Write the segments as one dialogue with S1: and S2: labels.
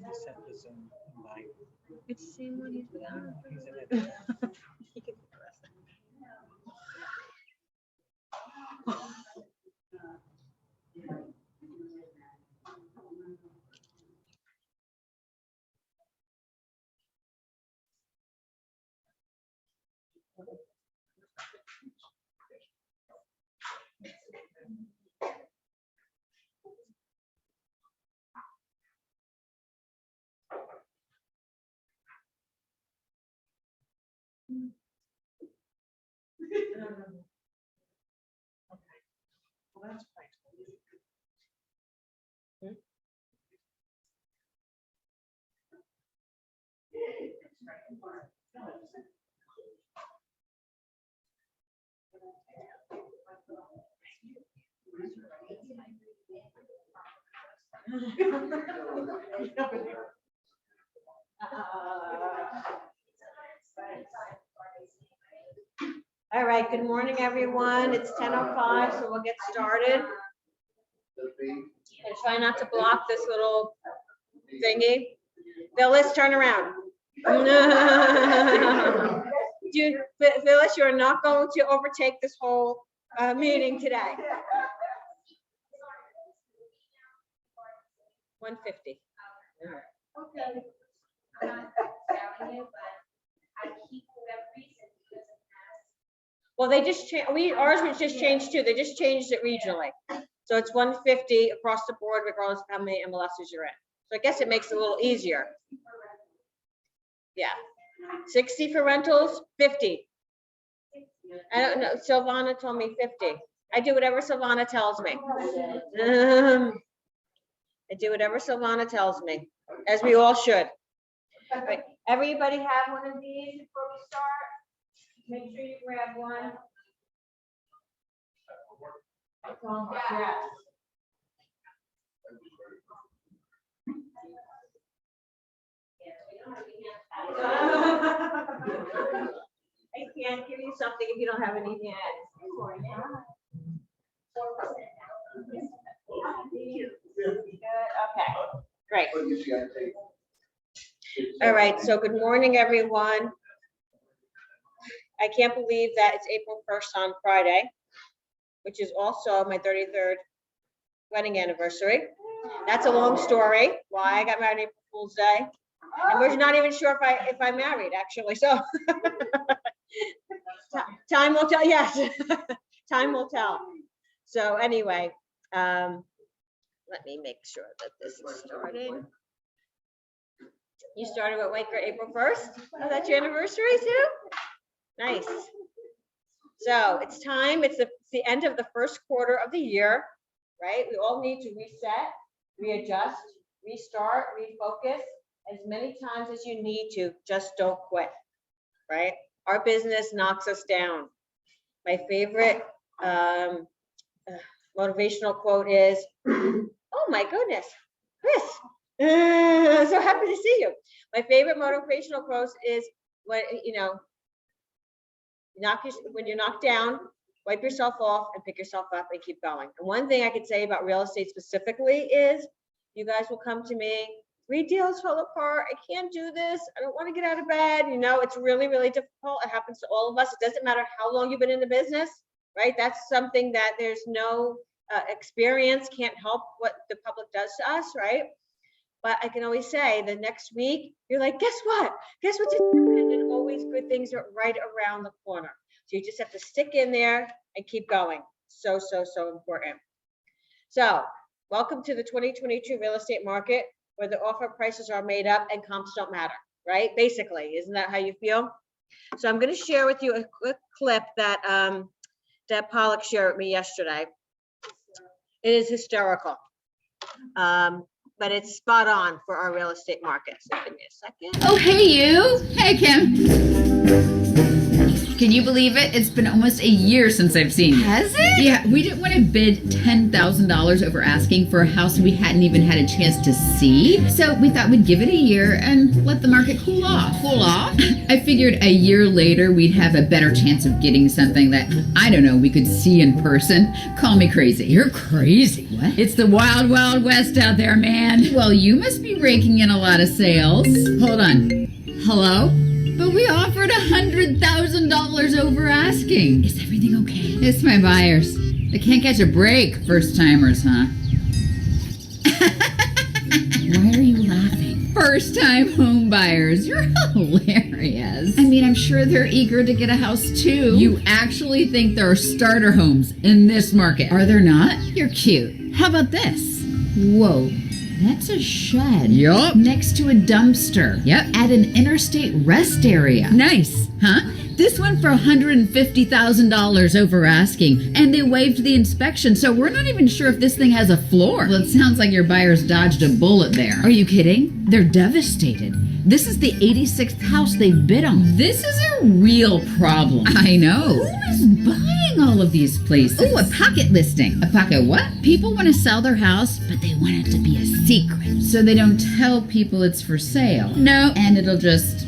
S1: He sent this in my.
S2: It's the same one he's been on.
S1: He's in it.
S2: He can do the rest.
S1: Well, that's fine.
S2: All right, good morning, everyone. It's 10:05, so we'll get started. And try not to block this little thingy. Phyllis, turn around. Phyllis, you're not going to overtake this whole meeting today. 150.
S3: Okay. I'm not doubting you, but I keep memories and because of past.
S2: Well, they just changed, ours was just changed too. They just changed it regionally. So it's 150 across the board regardless of how many MLSs you're in. So I guess it makes it a little easier. Yeah. 60 for rentals, 50. I don't know. Silvana told me 50. I do whatever Silvana tells me. I do whatever Silvana tells me, as we all should. Right. Everybody have one of these before we start? Make sure you grab one. Yes. I can't give you something if you don't have any hands. Okay, great. All right, so good morning, everyone. I can't believe that it's April 1st on Friday, which is also my 33rd wedding anniversary. That's a long story, why I got married April Fool's Day. And we're not even sure if I married, actually, so. Time will tell, yes. Time will tell. So anyway, let me make sure that this is starting. You started with Waker April 1st? Oh, that's your anniversary too? Nice. So it's time, it's the end of the first quarter of the year, right? We all need to reset, readjust, restart, refocus as many times as you need to, just don't quit, right? Our business knocks us down. My favorite motivational quote is, oh my goodness, Chris, so happy to see you. My favorite motivational quote is when, when you're knocked down, wipe yourself off and pick yourself up and keep going. And one thing I could say about real estate specifically is you guys will come to me, 3 deals fell apart, I can't do this, I don't want to get out of bed. It's really, really difficult. It happens to all of us. It doesn't matter how long you've been in the business, right? That's something that there's no experience can't help what the public does to us, right? But I can always say the next week, you're like, guess what? Guess what just happened? And always good things are right around the corner. So you just have to stick in there and keep going. So, so, so important. So welcome to the 2022 real estate market where the offer prices are made up and comps don't matter, right? Basically, isn't that how you feel? So I'm going to share with you a quick clip that Deb Pollock shared with me yesterday. It is hysterical. But it's spot on for our real estate market. So give me a second.
S4: Oh, hey, you. Hey, Kim. Can you believe it? It's been almost a year since I've seen it.
S5: Has it?
S4: Yeah, we didn't want to bid $10,000 over asking for a house we hadn't even had a chance to see. So we thought we'd give it a year and let the market cool off.
S5: Cool off?
S4: I figured a year later we'd have a better chance of getting something that, I don't know, we could see in person. Call me crazy.
S5: You're crazy.
S4: What?
S5: It's the wild, wild west out there, man.
S4: Well, you must be raking in a lot of sales. Hold on. Hello? But we offered $100,000 over asking.
S5: Is everything okay?
S4: It's my buyers. They can't catch a break, first timers, huh?
S5: Why are you laughing?
S4: First time home buyers. You're hilarious. I mean, I'm sure they're eager to get a house too. You actually think there are starter homes in this market? Are there not? You're cute. How about this? Whoa. That's a shed.
S5: Yup.
S4: Next to a dumpster.
S5: Yep.
S4: At an interstate rest area.
S5: Nice.
S4: Huh? This one for $150,000 over asking, and they waived the inspection, so we're not even sure if this thing has a floor. Well, it sounds like your buyers dodged a bullet there. Are you kidding? They're devastated. This is the 86th house they've bid on. This is a real problem. I know. Who is buying all of these places?
S5: Ooh, a pocket listing.
S4: A pocket what? People want to sell their house, but they want it to be a secret. So they don't tell people it's for sale.
S5: No.
S4: And it'll just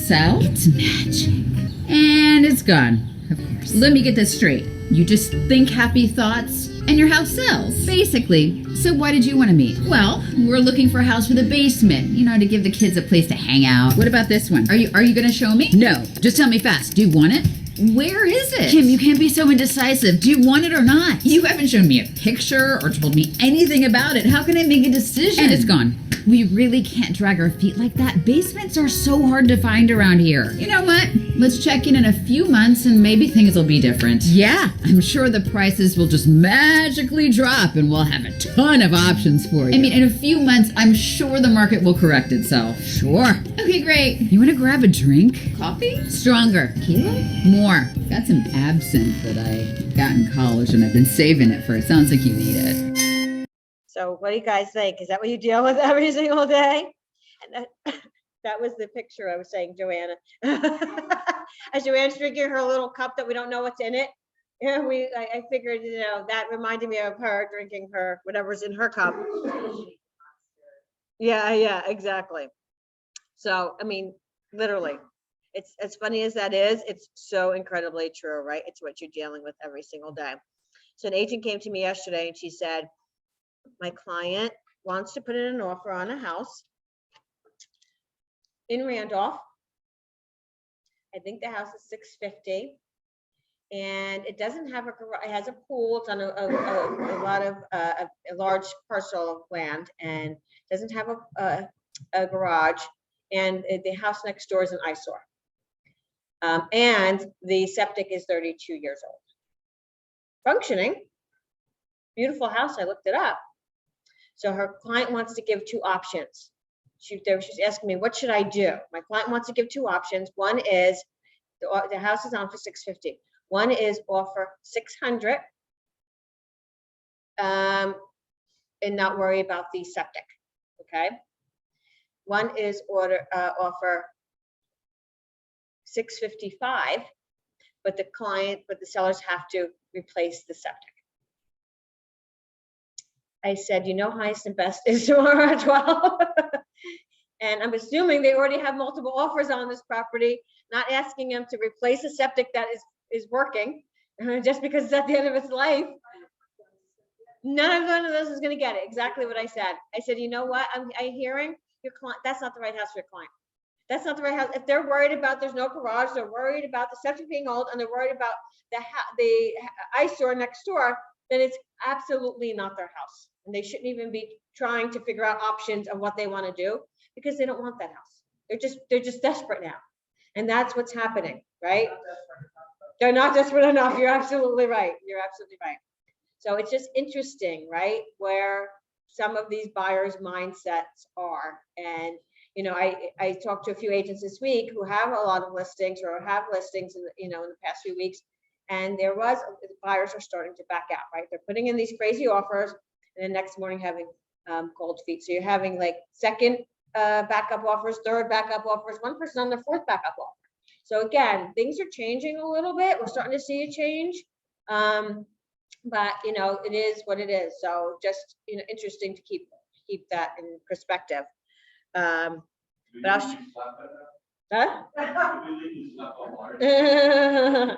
S4: sell?
S5: It's magic.
S4: And it's gone, of course. Let me get this straight. You just think happy thoughts and your house sells. Basically. So why did you want to meet? Well, we're looking for a house with a basement, you know, to give the kids a place to hang out. What about this one? Are you going to show me?
S5: No. Just tell me fast. Do you want it?
S4: Where is it?
S5: Kim, you can't be so indecisive. Do you want it or not?
S4: You haven't shown me a picture or told me anything about it. How can I make a decision?
S5: And it's gone.
S4: We really can't drag our feet like that. Basements are so hard to find around here. You know what? Let's check in a few months and maybe things will be different.
S5: Yeah.
S4: I'm sure the prices will just magically drop and we'll have a ton of options for you. I mean, in a few months, I'm sure the market will correct itself.
S5: Sure.
S4: Okay, great. You want to grab a drink?
S5: Coffee?
S4: Stronger. Tequila? More. Got some absinthe that I got in college and I've been saving it for. It sounds like you need it.
S2: So what do you guys think? Is that what you deal with every single day? And that was the picture I was saying, Joanna. As Joanna's drinking her little cup that we don't know what's in it. Yeah, I figured, you know, that reminded me of her drinking her, whatever's in her cup. Yeah, exactly. So, I mean, literally, it's as funny as that is, it's so incredibly true, right? It's what you're dealing with every single day. So an agent came to me yesterday and she said, my client wants to put in an offer on a house in Randolph. I think the house is $650, and it doesn't have a garage. It has a pool. It's on a large parcel of land, and doesn't have a garage. And the house next door is an eyesore. And the septic is 32 years old. Functioning, beautiful house. I looked it up. So her client wants to give two options. She's asking me, what should I do? My client wants to give two options. One is the house is on for $650. One is offer $600 and not worry about the septic. Okay. One is offer $655, but the sellers have to replace the septic. I said, you know, highest and best is tomorrow at 12. And I'm assuming they already have multiple offers on this property, not asking them to replace a septic that is working just because it's at the end of its life. None of one of those is going to get it. Exactly what I said. I said, you know what? I'm hearing your client. That's not the right house for your client. That's not the right house. If they're worried about there's no garage, they're worried about the septic being old, and they're worried about the eyesore next door, then it's absolutely not their house. And they shouldn't even be trying to figure out options of what they want to do because they don't want that house. They're just desperate now. And that's what's happening, right? They're not desperate enough. You're absolutely right. You're absolutely right. So it's just interesting, right? Where some of these buyers' mindsets are. And, you know, I talked to a few agents this week who have a lot of listings or have listings in the past few weeks. And buyers are starting to back out, right? They're putting in these crazy offers and the next morning having cold feet. So you're having like second backup offers, third backup offers, one person on their fourth backup offer. So again, things are changing a little bit. We're starting to see a change. But you know, it is what it is. So just, you know, interesting to keep that in perspective. But I'll huh?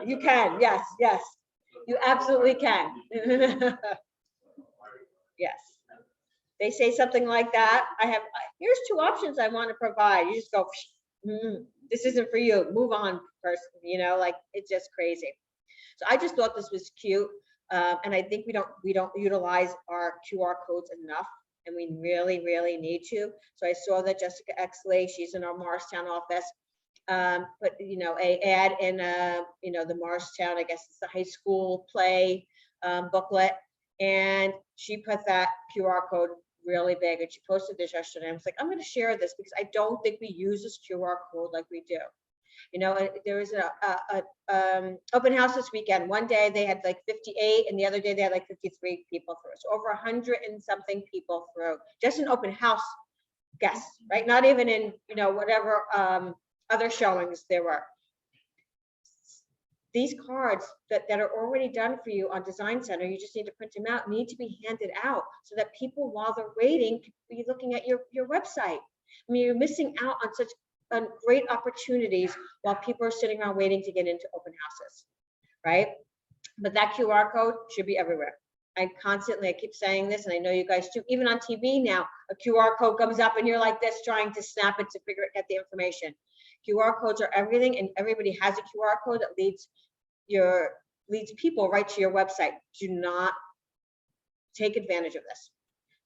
S2: You can, yes, yes. You absolutely can. Yes. They say something like that. Here's 2 options I want to provide. You just go, this isn't for you. Move on, person. You know, like it's just crazy. So I just thought this was cute. And I think we don't utilize our QR codes enough, and we really, really need to. So I saw that Jessica Exley, she's in our Morristown office, put, you know, a ad in, you know, the Morristown, I guess it's the high school play booklet, and she put that QR code really big, and she posted this yesterday. I was like, I'm going to share this because I don't think we use this QR code like we do. You know, there was a open house this weekend. One day they had like 58, and the other day they had like 53 people through. So over 100 and something people through, just an open house guests, right? Not even in, you know, whatever other showings there were. These cards that are already done for you on Design Center, you just need to print them out, need to be handed out so that people, while they're waiting, can be looking at your website. I mean, you're missing out on such great opportunities while people are sitting around waiting to get into open houses, right? But that QR code should be everywhere. I keep saying this, and I know you guys too, even on TV now, a QR code comes up and you're like this, trying to snap it to get the information. QR codes are everything, and everybody has a QR code that leads people right to your website. Do not take advantage of this.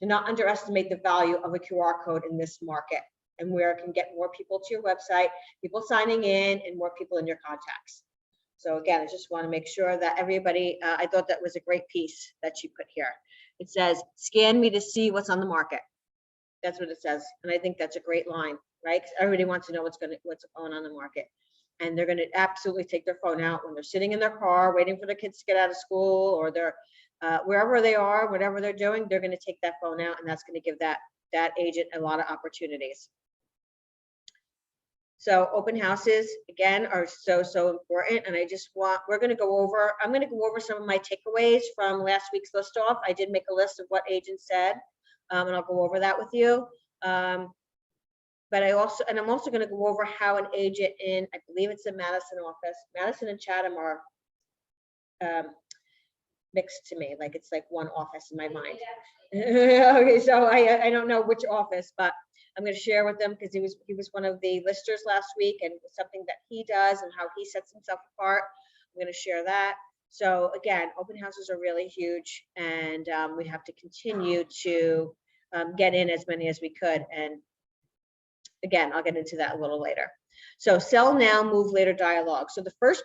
S2: Do not underestimate the value of a QR code in this market, and where it can get more people to your website, people signing in, and more people in your contacts. So again, I just want to make sure that everybody, I thought that was a great piece that you put here. It says, scan me to see what's on the market. That's what it says. And I think that's a great line, right? Because everybody wants to know what's going on in the market. And they're going to absolutely take their phone out when they're sitting in their car, waiting for their kids to get out of school, or they're wherever they are, whatever they're doing, they're going to take that phone out, and that's going to give that agent a lot of opportunities. So open houses, again, are so important. And I'm going to go over some of my takeaways from last week's list off. I did make a list of what agents said, and I'll go over that with you. But I'm also going to go over how an agent in, I believe it's the Madison office, Madison and Chatham are mixed to me, like it's like one office in my mind. Okay, so I don't know which office, but I'm going to share with them because he was one of the listers last week, and something that he does and how he sets himself apart. I'm going to share that. So again, open houses are really huge, and we have to continue to get in as many as we could. And again, I'll get into that a little later. So sell now, move later dialogue. So the first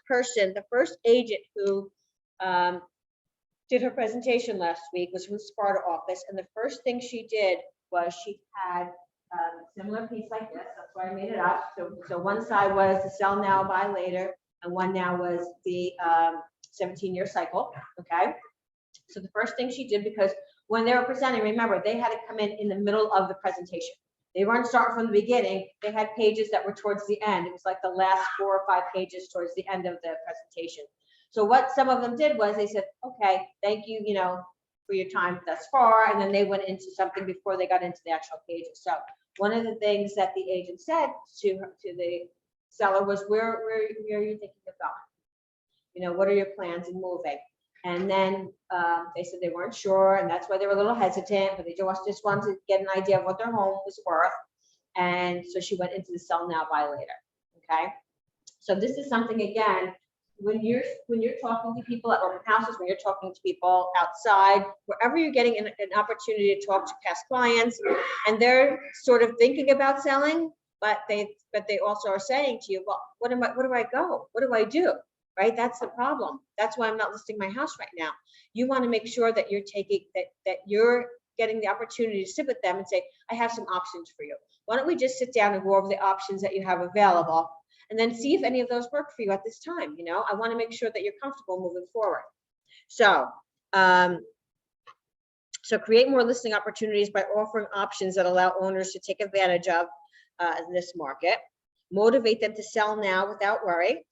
S2: agent who did her presentation last week was from the Sparta office, and the first thing she did was she had a similar piece like this. That's why I made it up. So one side was the sell now, buy later, and one now was the 17-year cycle. Okay. So the first thing she did, because when they were presenting, remember, they had to come in the middle of the presentation. They weren't starting from the beginning. They had pages that were towards the end. It was like the last 4 or 5 pages towards the end of the presentation. So what some of them did was they said, okay, thank you, you know, for your time thus far. And then they went into something before they got into the actual pages. So one of the things that the agent said to the seller was, where are you thinking of going? You know, what are your plans in moving? And then they said they weren't sure, and that's why they were a little hesitant, but they just wanted to get an idea of what their home was worth. And so she went into the sell now, buy later. Okay. So this is something, again, when you're talking to people at open houses, when you're talking to people outside, wherever you're getting an opportunity to talk to past clients, and they're sort of thinking about selling, but they also are saying to you, well, where do I go? What do I do? Right? That's the problem. That's why I'm not listing my house right now. You want to make sure that you're taking that you're getting the opportunity to sit with them and say, I have some options for you. Why don't we just sit down and go over the options that you have available, and then see if any of those work for you at this time. You know, I want to make sure that you're comfortable moving forward. So, so create more listing opportunities by offering options that allow owners to take advantage of in this market. motivate them to sell now without worry,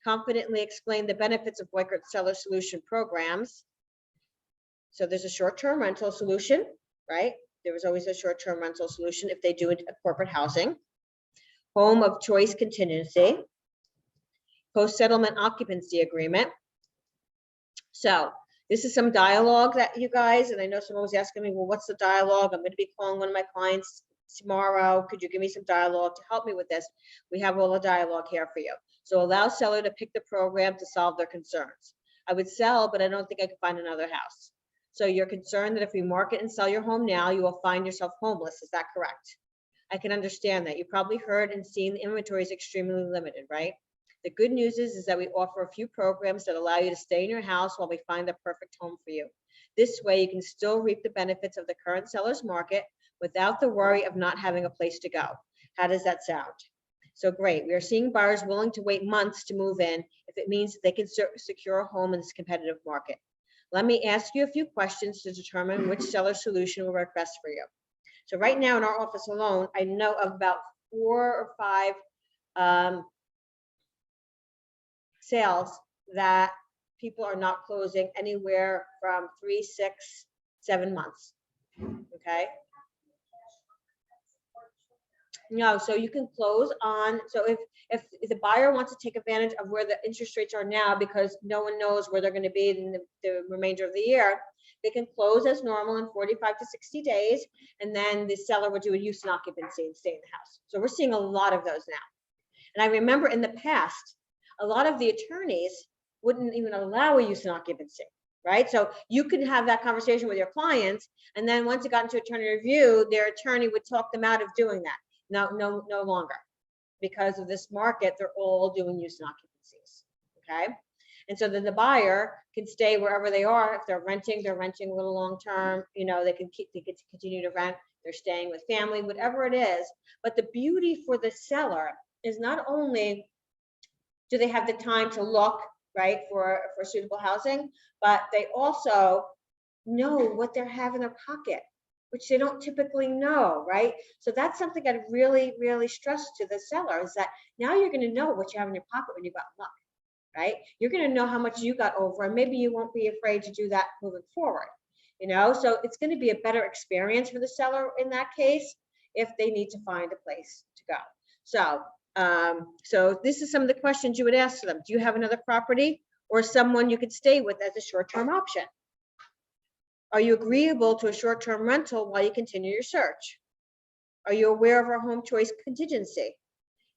S2: confidently explain the benefits of Weichert Seller Solution programs. So there's a short-term rental solution, right? There was always a short-term rental solution if they do a corporate housing, home of choice contingency, post-settlement occupancy agreement. So this is some dialogue that you guys, and I know someone was asking me, well, what's the dialogue? I'm going to be calling one of my clients tomorrow. Could you give me some dialogue to help me with this? We have all the dialogue here for you. So allow seller to pick the program to solve their concerns. I would sell, but I don't think I could find another house. So you're concerned that if we market and sell your home now, you will find yourself homeless. Is that correct? I can understand that. You probably heard and seen the inventory is extremely limited, right? The good news is that we offer a few programs that allow you to stay in your house while we find the perfect home for you. This way, you can still reap the benefits of the current seller's market without the worry of not having a place to go. How does that sound? So great. We are seeing buyers willing to wait months to move in if it means that they can secure a home in this competitive market. Let me ask you a few questions to determine which seller solution will work best for you. So right now in our office alone, I know of about 4 or 5 sales that people are not closing anywhere from 3, 6, 7 months. Okay. No, so you can close on, so if the buyer wants to take advantage of where the interest rates are now, because no one knows where they're going to be in the remainder of the year, they can close as normal in 45 to 60 days, and then the seller would do a use and occupancy and stay in the house. So we're seeing a lot of those now. And I remember in the past, a lot of the attorneys wouldn't even allow a use and occupancy, right? So you could have that conversation with your clients, and then once it got into attorney review, their attorney would talk them out of doing that. No longer. Because of this market, they're all doing use and occupancies, okay? And so then the buyer can stay wherever they are. If they're renting a little long-term, you know, they can continue to rent, they're staying with family, whatever it is. But the beauty for the seller is not only do they have the time to look, right, for suitable housing, but they also know what they have in their pocket, which they don't typically know, right? So that's something I'd really, really stress to the seller is that now you're going to know what you have in your pocket when you got luck, right? You're going to know how much you got over, and maybe you won't be afraid to do that moving forward, you know? So it's going to be a better experience for the seller in that case if they need to find a place to go. So this is some of the questions you would ask them. Do you have another property or someone you could stay with as a short-term option? Are you agreeable to a short-term rental while you continue your search? Are you aware of our home choice contingency?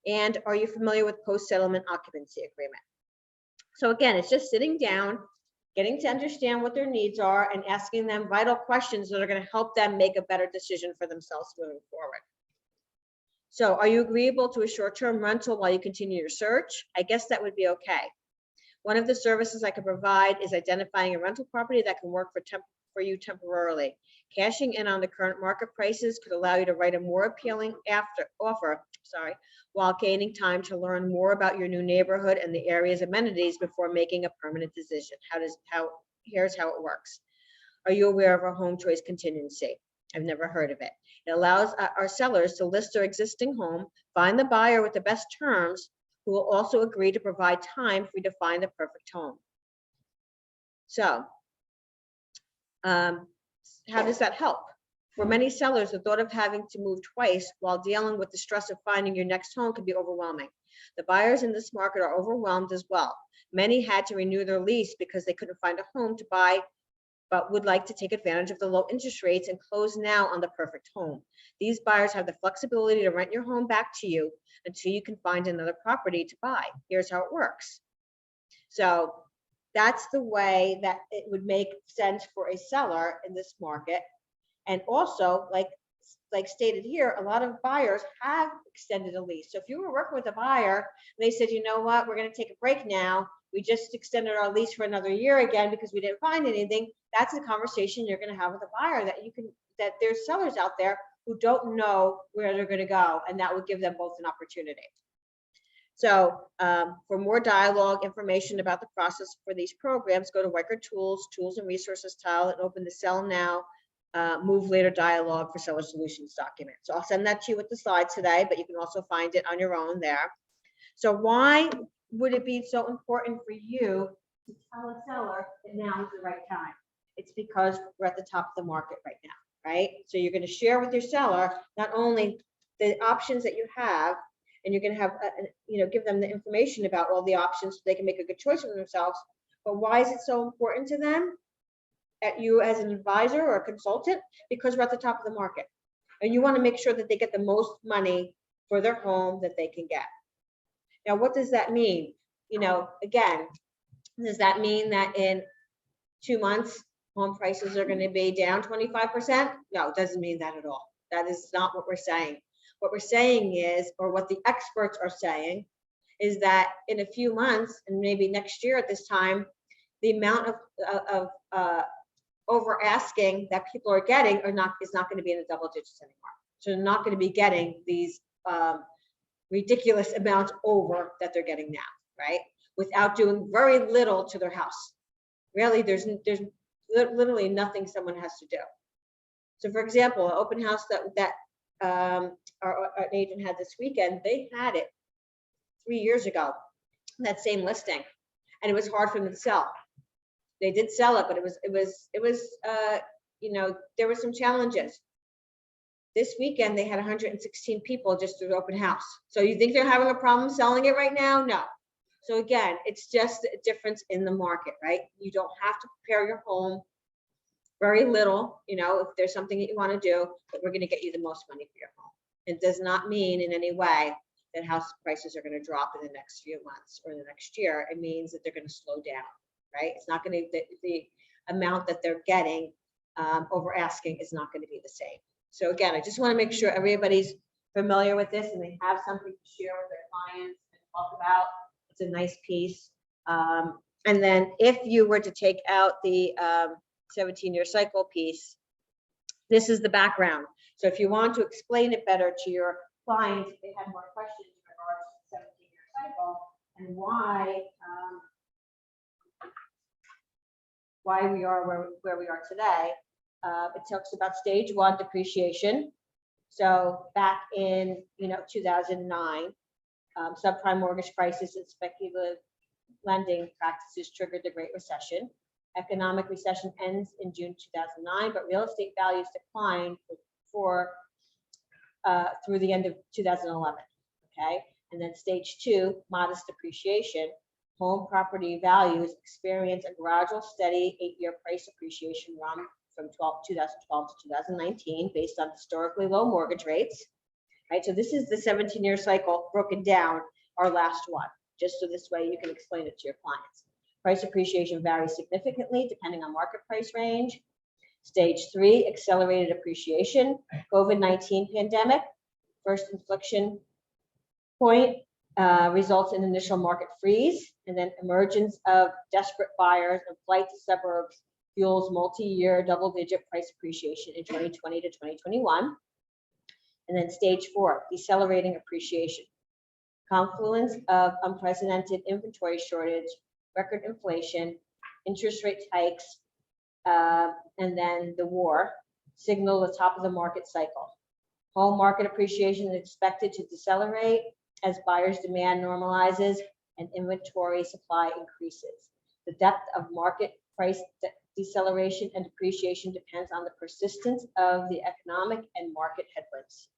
S2: And are you familiar with post-settlement occupancy agreement? So again, it's just sitting down, getting to understand what their needs are and asking them vital questions that are going to help them make a better decision for themselves moving forward. So are you agreeable to a short-term rental while you continue your search? I guess that would be okay. One of the services I could provide is identifying a rental property that can work for you temporarily. Cashing in on the current market prices could allow you to write a more appealing offer, while gaining time to learn more about your new neighborhood and the area's amenities before making a permanent decision. Here's how it works. Are you aware of our home choice contingency? I've never heard of it. It allows our sellers to list their existing home, find the buyer with the best terms, who will also agree to provide time for you to find the perfect home. So, how does that help? For many sellers, the thought of having to move twice while dealing with the stress of finding your next home can be overwhelming. The buyers in this market are overwhelmed as well. Many had to renew their lease because they couldn't find a home to buy, but would like to take advantage of the low interest rates and close now on the perfect home. These buyers have the flexibility to rent your home back to you until you can find another property to buy. Here's how it works. So that's the way that it would make sense for a seller in this market. And also, like stated here, a lot of buyers have extended a lease. So if you were working with a buyer and they said, you know what, we're going to take a break now. We just extended our lease for another year again because we didn't find anything. That's a conversation you're going to have with a buyer that there's sellers out there who don't know where they're going to go, and that would give them both an opportunity. So for more dialogue, information about the process for these programs, go to Weichert Tools and Resources tile and open the Sell Now move later dialogue for seller solutions document. So I'll send that to you with the slides today, but you can also find it on your own there. So why would it be so important for you to tell a seller that now is the right time? It's because we're at the top of the market right now, right? So you're going to share with your seller not only the options that you have, and you're going to have, give them the information about all the options so they can make a good choice for themselves. But why is it so important to them, at you as an advisor or a consultant? Because we're at the top of the market, and you want to make sure that they get the most money for their home that they can get. Now, what does that mean? Again, does that mean that in 2 months, home prices are going to be down 25%? No, it doesn't mean that at all. That is not what we're saying. What we're saying is, or what the experts are saying, is that in a few months, and maybe next year at this time, the amount of over asking that people are getting is not going to be in the double digits anymore. So they're not going to be getting these ridiculous amounts over that they're getting now, right? Without doing very little to their house. Really, there's literally nothing someone has to do. So for example, an open house that our agent had this weekend, they had it 3 years ago, that same listing, and it was hard for them to sell. They did sell it, but it was there were some challenges. This weekend they had 116 people just through the open house. So you think they're having a problem selling it right now? No. So again, it's just a difference in the market, right? You don't have to prepare your home very little, if there's something that you want to do, but we're going to get you the most money for your home. It does not mean in any way that house prices are going to drop in the next few months or the next year. It means that they're going to slow down, right? It's not going to, the amount that they're getting over asking is not going to be the same. So again, I just want to make sure everybody's familiar with this and they have something to share with their clients and talk about. It's a nice piece. And then if you were to take out the 17-year cycle piece, this is the background. So if you want to explain it better to your clients, if they have more questions in regards to the 17-year cycle and why we are where we are today, it talks about stage 1 depreciation. So back in 2009, subprime mortgage crisis and speculative lending practices triggered the Great Recession. Economic recession ends in June 2009, but real estate values declined through the end of 2011. Okay, and then stage 2, modest depreciation. Home property values experience a gradual, steady 8-year price appreciation run from 2012 to 2019, based on historically low mortgage rates. Right, so this is the 17-year cycle broken down, our last one, just so this way you can explain it to your clients. Price appreciation varies significantly depending on market price range. Stage 3, accelerated appreciation. COVID-19 pandemic, first inflection point results in initial market freeze, and then emergence of desperate buyers and flight to suburbs fuels multi-year double-digit price appreciation in 2020 to 2021. And then stage 4, decelerating appreciation. Confluence of unprecedented inventory shortage, record inflation, interest rate hikes, and then the war signal the top of the market cycle. Home market appreciation is expected to decelerate as buyers' demand normalizes and inventory supply increases. The depth of market price deceleration and depreciation depends on the persistence of the economic and market headwinds.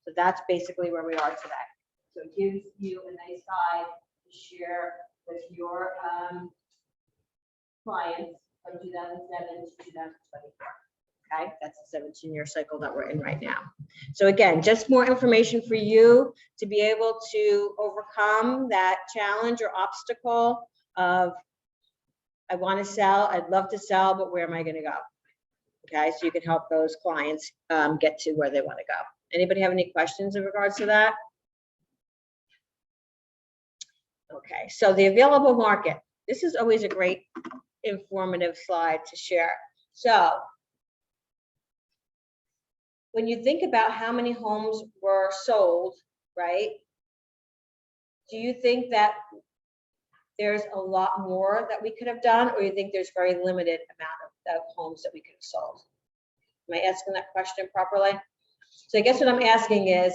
S2: So that's basically where we are today. So it gives you a nice guide to share with your clients from 2007 to 2024. Okay, that's the 17-year cycle that we're in right now. So again, just more information for you to be able to overcome that challenge or obstacle of, I want to sell, I'd love to sell, but where am I going to go? Okay, so you can help those clients get to where they want to go. Anybody have any questions in regards to that? Okay, so the available market. This is always a great informative slide to share. So when you think about how many homes were sold, right? Do you think that there's a lot more that we could have done, or you think there's very limited amount of homes that we could have sold? Am I asking that question properly? So I guess what I'm asking is,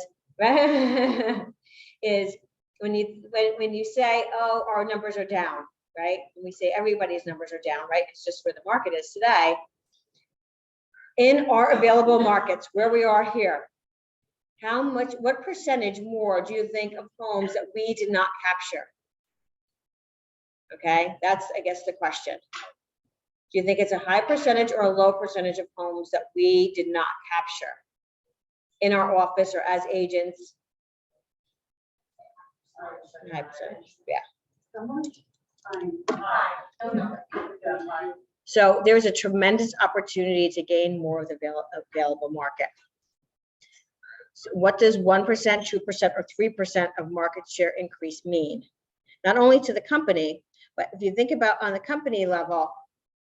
S2: is when you say, oh, our numbers are down, right? When we say everybody's numbers are down, right? It's just where the market is today. In our available markets, where we are here, what percentage more do you think of homes that we did not capture? Okay, that's, I guess, the question. Do you think it's a high percentage or a low percentage of homes that we did not capture in our office or as agents? High percentage, yeah. So there's a tremendous opportunity to gain more of the available market. So what does 1%, 2%, or 3% of market share increase mean? Not only to the company, but if you think about on the company level,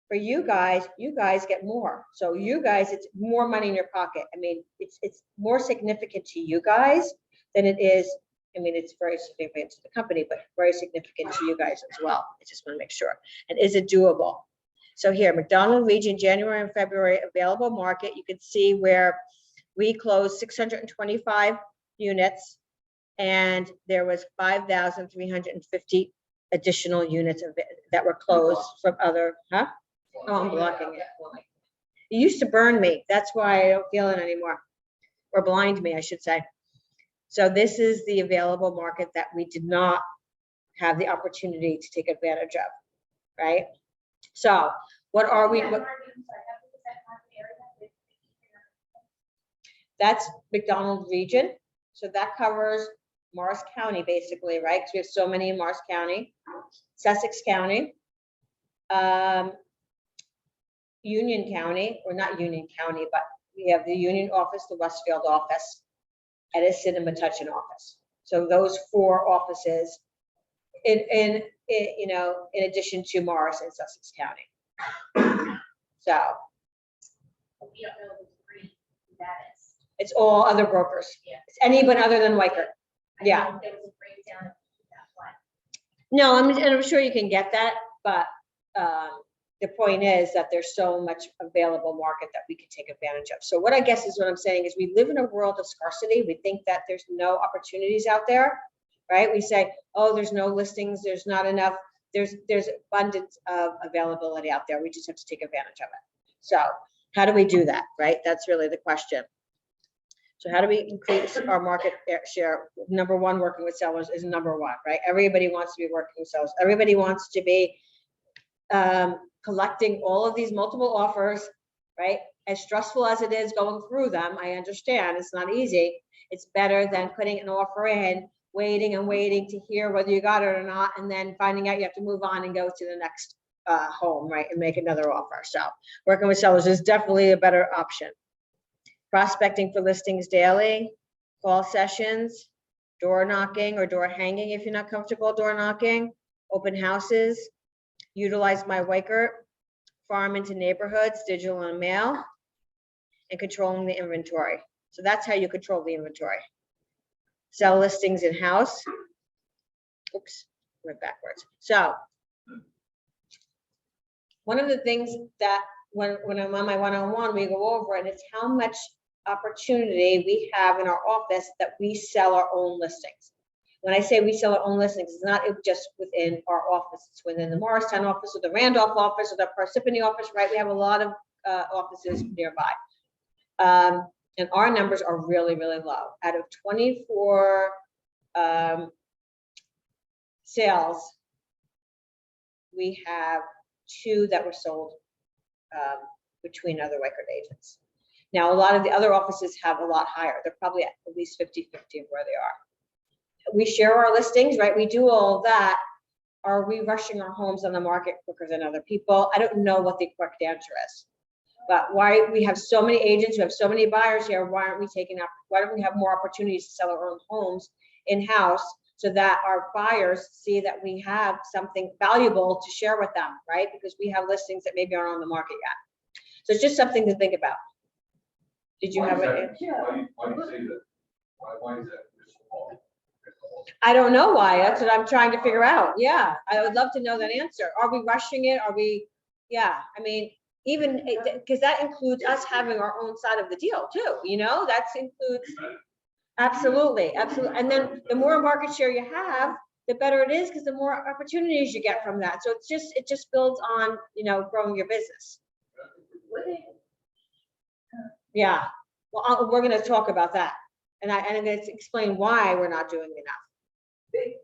S2: for you guys get more. So you guys, it's more money in your pocket. I mean, it's more significant to you guys than it is. I mean, it's very significant to the company, but very significant to you guys as well. I just want to make sure. And is it doable? So here, McDonald Region, January and February available market, you can see where we closed 625 units and there was 5,350 additional units that were closed from other, huh? Oh, I'm blocking it. It used to burn me. That's why I don't feel it anymore. Or blind me, I should say. So this is the available market that we did not have the opportunity to take advantage of, right? So what are we? That's McDonald Region. So that covers Morris County, basically, right? Because we have so many in Morris County, Sussex County, Union County, or not Union County, but we have the Union office, the Westfield office, Edison and Metuchen office. So those 4 offices in addition to Morris and Sussex County. So
S3: We don't know the three that is.
S2: it's all other brokers.
S3: Yeah.
S2: It's anyone other than Weichert.
S3: I
S2: Yeah.
S3: know there was a breakdown of that one.
S2: No, I'm sure you can get that, but the point is that there's so much available market that we can take advantage of. So what I guess is what I'm saying is we live in a world of scarcity. We think that there's no opportunities out there, right? We say, oh, there's no listings, there's not enough. There's abundance of availability out there. We just have to take advantage of it. So how do we do that, right? That's really the question. So how do we increase our market share? Number one, working with sellers is number one, right? Everybody wants to be working with sellers. Everybody wants to be collecting all of these multiple offers, right? As stressful as it is going through them, I understand it's not easy. It's better than putting an offer in, waiting and waiting to hear whether you got it or not, and then finding out you have to move on and go to the next home, right? And make another offer. So working with sellers is definitely a better option. Prospecting for listings daily, call sessions, door knocking or door hanging if you're not comfortable door knocking, open houses, utilize My Weichert, farm into neighborhoods, digital and mail, and controlling the inventory. So that's how you control the inventory. Sell listings in-house. Oops, went backwards. So one of the things that when I'm on my one-on-one, we go over, and it's how much opportunity we have in our office that we sell our own listings. When I say we sell our own listings, it's not just within our office, it's within the Morristown office or the Randolph office or the Parsippany office, right? We have a lot of offices nearby. And our numbers are really, really low. Out of 24 sales, we have 2 that were sold between other Weichert agents. Now, a lot of the other offices have a lot higher. They're probably at least 50-50 of where they are. We share our listings, right? We do all of that. Are we rushing our homes on the market quicker than other people? I don't know what the correct answer is. But why we have so many agents who have so many buyers here, why aren't we taking up, why don't we have more opportunities to sell our own homes in-house so that our buyers see that we have something valuable to share with them, right? Because we have listings that maybe aren't on the market yet. So it's just something to think about. Did you have it?
S6: Why do you say that? Why is that?
S2: I don't know why. That's what I'm trying to figure out. Yeah, I would love to know that answer. Are we rushing it? Are we? Yeah, I mean, even, because that includes us having our own side of the deal too, you know, that's includes, absolutely, absolutely. And then the more market share you have, the better it is, because the more opportunities you get from that. So it just builds on, you know, growing your business. Yeah, well, we're gonna talk about that. And I'm gonna explain why we're not doing enough.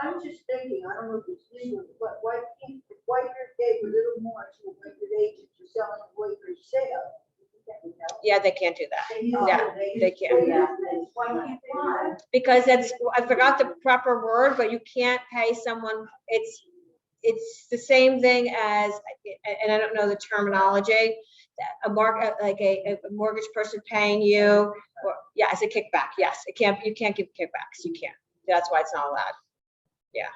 S7: I'm just thinking, I don't know if it's legal, but why Quaker gave a little more to the Quaker agents for selling Quaker sale?
S2: Yeah, they can't do that.
S7: Yeah,
S2: they can't.
S7: Why can't they do that?
S2: Because it's, I forgot the proper word, but you can't pay someone, it's the same thing as, and I don't know the terminology, like a mortgage person paying you, or, yeah, it's a kickback, yes, you can't give kickbacks, you can't, that's why it's not allowed. Yeah,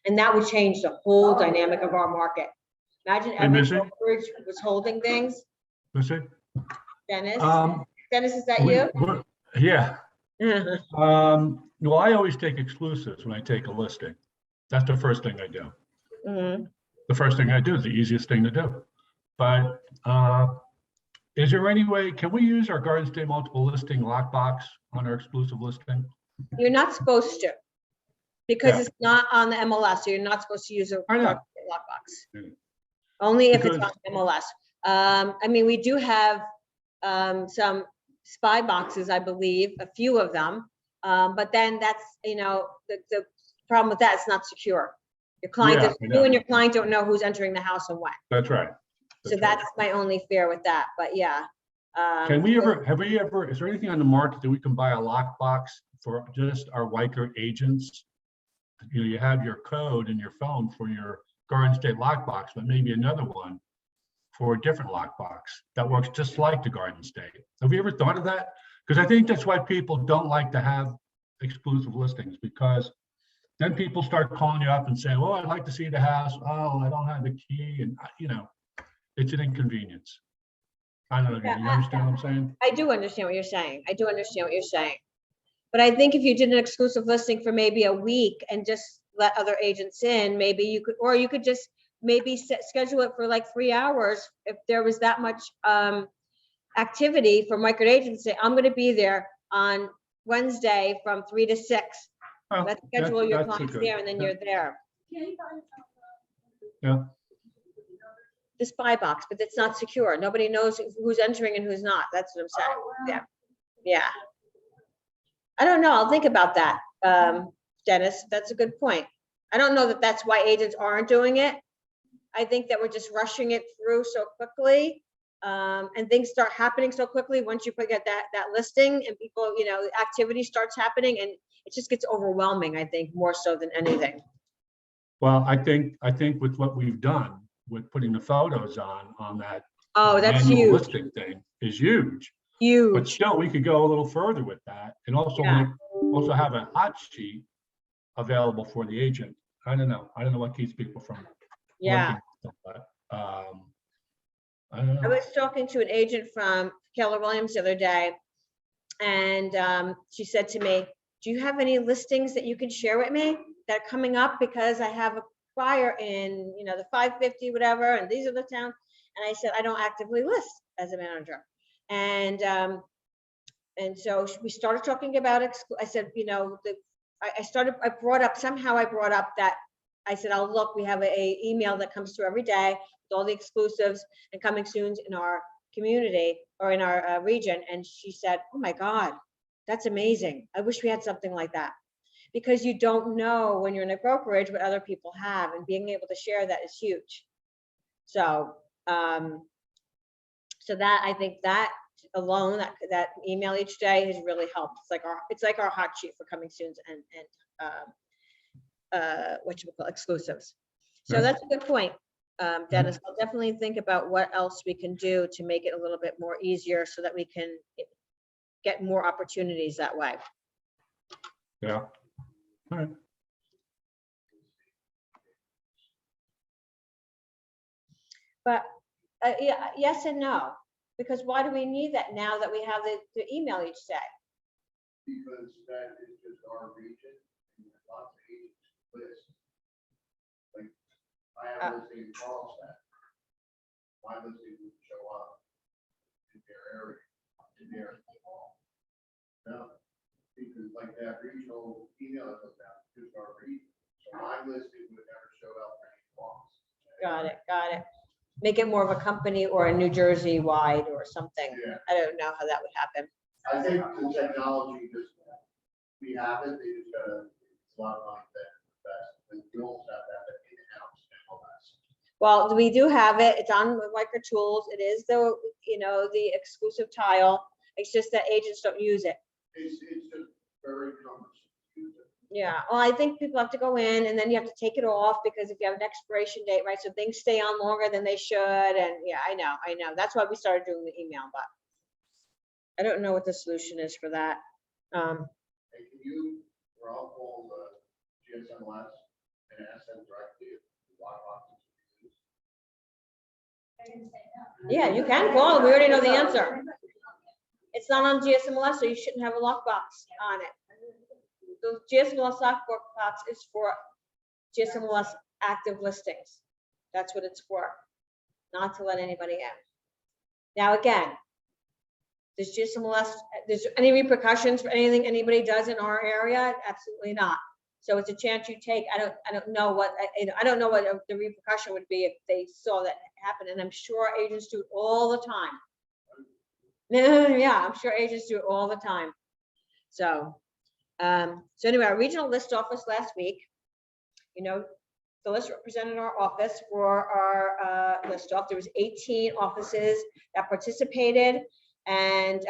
S2: and that would change the whole dynamic of our market. Imagine every
S8: Missy?
S2: brokerage was holding things.
S8: Missy?
S2: Dennis,
S8: Um,
S2: Dennis, is that
S8: we-
S2: you?
S8: we're- Yeah. Well, I always take exclusives when I take a listing. That's the first thing I do.
S2: Mhm.
S8: The first thing I do is the easiest thing to do. But is there any way, can we use our Garden State multiple listing lockbox on our exclusive listing?
S2: You're not supposed to, because
S8: Yeah.
S2: it's not on the MLS, so you're not supposed to use a
S8: I know.
S2: lockbox.
S8: Yeah.
S2: Only if it's on
S8: Because-
S2: MLS. I mean, we do have some spy boxes, I believe, a few of them. But then that's, you know, the problem with that, it's not secure. Your client,
S8: Yeah,
S2: doesn't-
S8: I know.
S2: you and your client don't know who's entering the house and when.
S8: That's right.
S2: So
S8: right.
S2: that's my only fear with that, but yeah.
S8: Can we ever, have we ever, is there anything on the market that we can buy a lockbox for just our Wyker agents? You know, you have your code in your phone for your Garden State lockbox, but maybe another one for a different lockbox that works just like the Garden State. Have we ever thought of that? Because I think that's why people don't like to have exclusive listings, because then people start calling you up and saying, well, I'd like to see the house. Oh, I don't have the key. And, you know, it's an inconvenience. I don't know. Do you understand what I'm saying?
S2: I do understand what you're saying. I do understand what you're saying. But I think if you did an exclusive listing for maybe a week and just let other agents in, maybe you could, or you could just maybe schedule it for like 3 hours. If there was that much activity for micro agents, say, I'm gonna be there on Wednesday from 3 to 6.
S8: Oh,
S2: Let's schedule your
S8: that's a
S2: clients
S8: good-
S2: there and then you're there.
S8: Yeah.
S2: The spy box, but it's not secure. Nobody knows who's entering and who's not. That's what I'm saying. Yeah. Yeah. I don't know. I'll think about that, Dennis. That's a good point. I don't know that that's why agents aren't doing it. I think that we're just rushing it through so quickly. And things start happening so quickly once you get that listing and people, you know, activity starts happening and it just gets overwhelming, I think, more so than anything.
S8: Well, I think with what we've done with putting the photos on that
S2: Oh, that's
S8: manual
S2: huge,
S8: listing thing is huge. But
S2: huge.
S8: still, we could go a little further with that and also
S2: Yeah.
S8: also have a hot sheet available for the agent. I don't know what keeps people from.
S2: Yeah.
S8: liking that, but, I don't
S2: I
S8: know.
S2: was talking to an agent from Keller Williams the other day, and she said to me, do you have any listings that you can share with me that are coming up? Because I have a buyer in, you know, the 550, whatever, and these are the towns. And I said, I don't actively list as a manager. And so we started talking about, I said, you know, I brought up that, I said, oh, look, we have a email that comes through every day with all the exclusives and coming soon in our community or in our region. And she said, oh my God, that's amazing. I wish we had something like that. Because you don't know when you're in a brokerage what other people have, and being able to share that is huge. So, so that, I think that alone, that email each day has really helped. It's like our hot sheet for coming soons and what you call exclusives. So
S8: Yeah.
S2: that's a good point, Dennis. I'll definitely think about what else we can do to make it a little bit more easier so that we can get more opportunities that way.
S8: Yeah. All right.
S2: But yeah, yes and no, because why do we need that now that we have the email each day?
S6: Because that is just our region, and there's lots of agents list. Like, I have a listing in Carlsbad. my listing would show up in their area, in their. No, because like that regional email that goes out, just our region, so my listing would have never showed up for any loss.
S2: Got it, got it. Make it more of a company or a New Jersey wide or something.
S6: Yeah.
S2: I don't know how that would happen.
S6: I think the technology just, we have it, they just gotta, it's a lot of money that, we almost have that in-house and all that.
S2: Well, we do have it. It's on Micro Tools. It is the, you know, the exclusive tile. It's just that agents don't use it.
S6: It's just very cumbersome to use it.
S2: Yeah, well, I think people have to go in and then you have to take it off because if you have an expiration date, right, so things stay on longer than they should, and yeah, I know. That's why we started doing the email, but I don't know what the solution is for that.
S6: Hey, can you, or I'll call the GSMLS and ask them directly if the lock boxes are used.
S3: They're gonna say no.
S2: Yeah, you can call, we already know the answer. It's not on GSMLS, so you shouldn't have a lockbox on it. The GSMLS lockbox is for GSMLS active listings. That's what it's for, not to let anybody in. Now, again, there's any repercussions for anything anybody does in our area? Absolutely not. So it's a chance you take. I don't know what the repercussion would be if they saw that happen, and I'm sure agents do it all the time. Yeah, I'm sure agents do it all the time. So anyway, our regional list office last week, you know, Phyllis represented our office for our list off. There was 18 offices that participated, and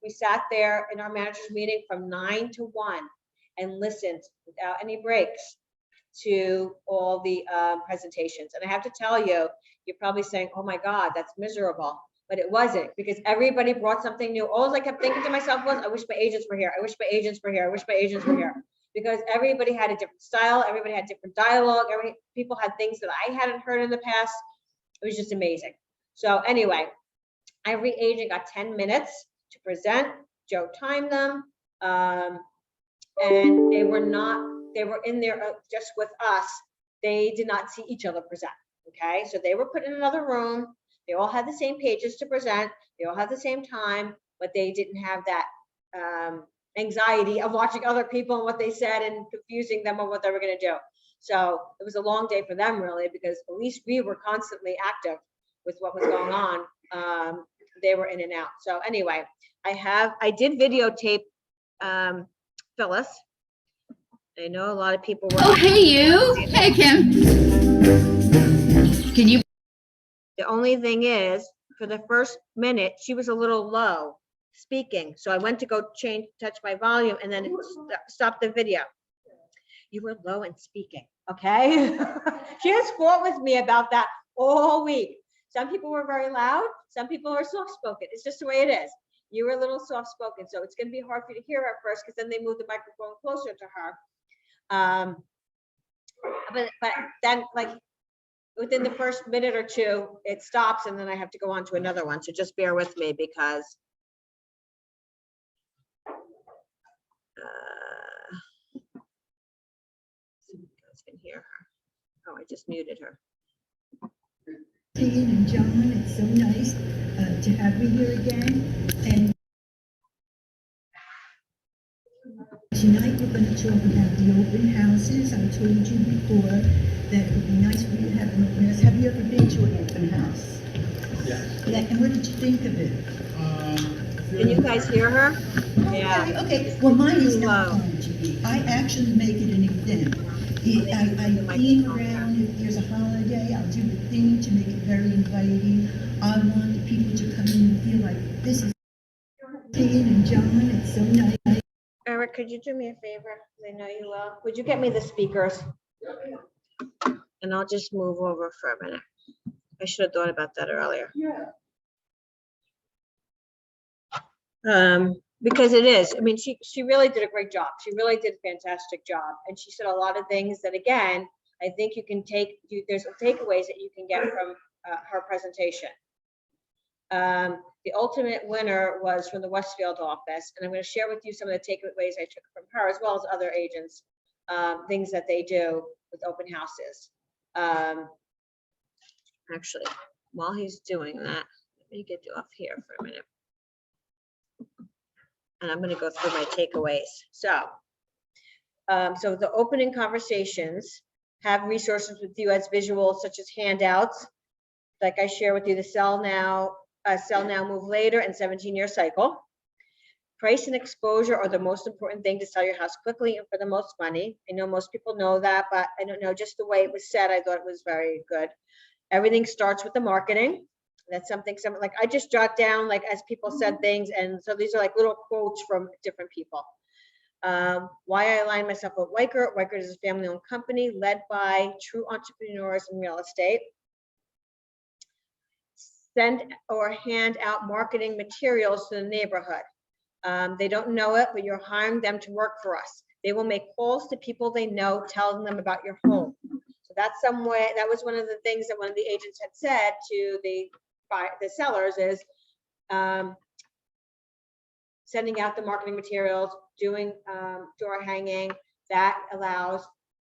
S2: we sat there in our manager's meeting from 9 to 1 and listened without any breaks to all the presentations. And I have to tell you, you're probably saying, "Oh my God, that's miserable." But it wasn't, because everybody brought something new. All I kept thinking to myself was, I wish my agents were here. I wish my agents were here. I wish my agents were here. Because everybody had a different style. Everybody had different dialogue. People had things that I hadn't heard in the past. It was just amazing. So anyway, every agent got 10 minutes to present. Joe timed them. And they were in there just with us. They did not see each other present. Okay, so they were put in another room. They all had the same pages to present. They all had the same time, but they didn't have that anxiety of watching other people and what they said and confusing them on what they were going to do. So it was a long day for them, really, because at least we were constantly active with what was going on. They were in and out. So anyway, I did videotape Phyllis. I know a lot of people were.
S5: Oh, hey, you. Hey, Kim. Can you?
S2: The only thing is, for the first minute, she was a little low speaking. So I went to go touch my volume, and then it stopped the video. You were low in speaking, okay? She has fought with me about that all week. Some people were very loud. Some people are soft-spoken. It's just the way it is. You were a little soft-spoken, so it's going to be hard for you to hear her at first, because then they moved the microphone closer to her. But then, like, within the first minute or two, it stops, and then I have to go on to another one. So just bear with me, because you guys can hear her. Oh, I just muted her.
S9: Dean and John, it's so nice to have you here again. And tonight we're going to talk about the open houses. I told you before that it would be nice for you to have an open house. Have you ever been to an open house?
S6: Yes.
S9: Yeah, and what did you think of it?
S2: Can you guys hear her? Yeah.
S9: Okay, well, mine is
S2: Too
S9: not
S2: low.
S9: going to be. I actually make it an event. I clean around, if there's a holiday, I'll do the thing to make it very inviting. I want the people to come in and feel like this is Dean and John, it's so nice.
S2: Eric, could you do me a favor? I know you will. Would you get me the speakers? And I'll just move over for a minute. I should have thought about that earlier. Because it is, I mean, she really did a great job. She really did a fantastic job. And she said a lot of things that, again, I think you can there's takeaways that you can get from her presentation. The ultimate winner was from the Westfield office. And I'm going to share with you some of the takeaways I took from her, as well as other agents, things that they do with open houses. Actually, while he's doing that, let me get you up here for a minute. And I'm gonna go through my takeaways. So the opening conversations have resources with you as visuals such as handouts. Like I share with you the sell now, move later, and 17-year cycle. Price and exposure are the most important thing to sell your house quickly and for the most money. I know most people know that, but I don't know, just the way it was said, I thought it was very good. Everything starts with the marketing. That's something like I just jot down like as people said things, and so these are like little quotes from different people. Why I align myself with Weichert. Weichert is a family-owned company led by true entrepreneurs in real estate. Send or hand out marketing materials to the neighborhood. They don't know it, but you're hiring them to work for us. They will make calls to people they know, telling them about your home. So that's some way, that was one of the things that one of the agents had said to the sellers is sending out the marketing materials, doing door hanging. That allows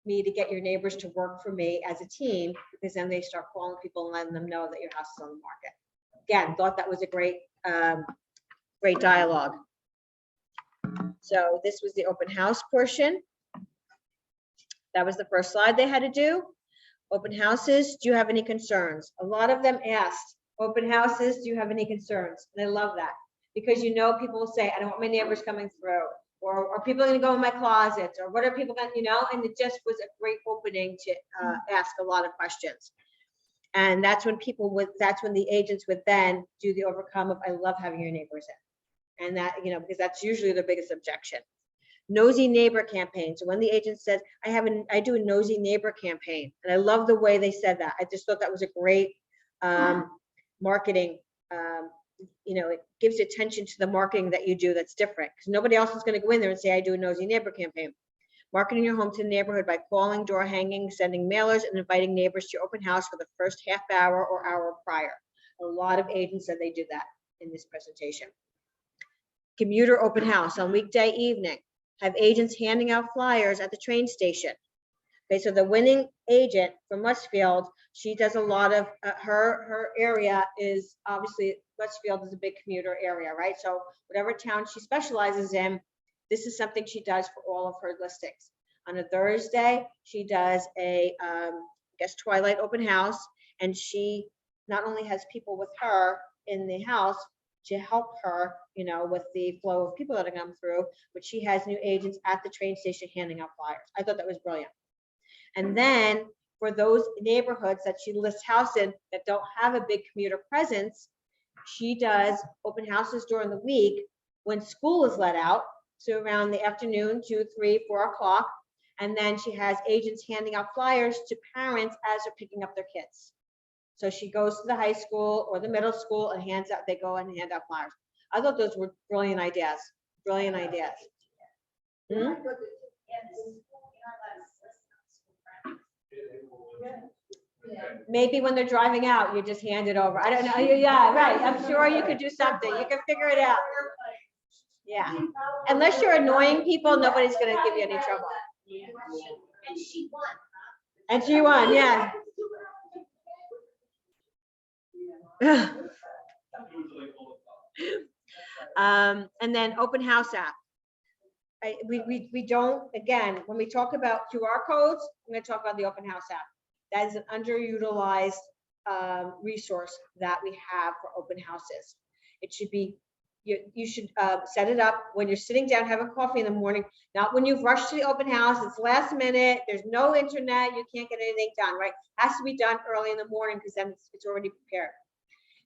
S2: me to get your neighbors to work for me as a team, because then they start calling people and letting them know that your house is on the market. Again, thought that was a great, great dialogue. So this was the open house portion. That was the first slide they had to do. Open houses, do you have any concerns? A lot of them asked, open houses, do you have any concerns? And I love that, because you know, people will say, I don't want my neighbors coming through, or are people gonna go in my closets, or what are people gonna, you know, and it just was a great opening to ask a lot of questions. And that's when that's when the agents would then do the overcome of, I love having your neighbors in. And that, you know, because that's usually the biggest objection. Nosy neighbor campaign. So when the agent says, I do a nosy neighbor campaign, and I love the way they said that. I just thought that was a great marketing. You know, it gives attention to the marketing that you do that's different, because nobody else is going to go in there and say, I do a nosy neighbor campaign. Marketing your home to the neighborhood by calling, door hanging, sending mailers, and inviting neighbors to your open house for the first half hour or hour prior. A lot of agents said they do that in this presentation. Commuter open house on weekday evening. Have agents handing out flyers at the train station. Okay, so the winning agent from Westfield, she does a lot of, her area is obviously, Westfield is a big commuter area, right? So whatever town she specializes in, this is something she does for all of her listings. On a Thursday, she does a, I guess, twilight open house, and she not only has people with her in the house to help her, you know, with the flow of people that are coming through, but she has new agents at the train station handing out flyers. I thought that was brilliant. And then for those neighborhoods that she lists house in that don't have a big commuter presence, she does open houses during the week when school is let out. So around the afternoon, 2, 3, 4 o'clock. And then she has agents handing out flyers to parents as they're picking up their kids. So she goes to the high school or the middle school and hands out, they go and hand out flyers. I thought those were brilliant ideas, brilliant ideas. Hmm? Maybe when they're driving out, you just hand it over. I don't know. Yeah, right. I'm sure you could do something. You can figure it out. Yeah. Unless you're annoying people, nobody's going to give you any trouble.
S3: And she won.
S2: And she won, yeah. And then open house app. We don't, again, when we talk about QR codes, I'm going to talk about the open house app. That is an underutilized resource that we have for open houses. It should be, you should set it up when you're sitting down having coffee in the morning, not when you've rushed to the open house, it's last minute, there's no internet, you can't get anything done, right? It has to be done early in the morning because then it's already prepared.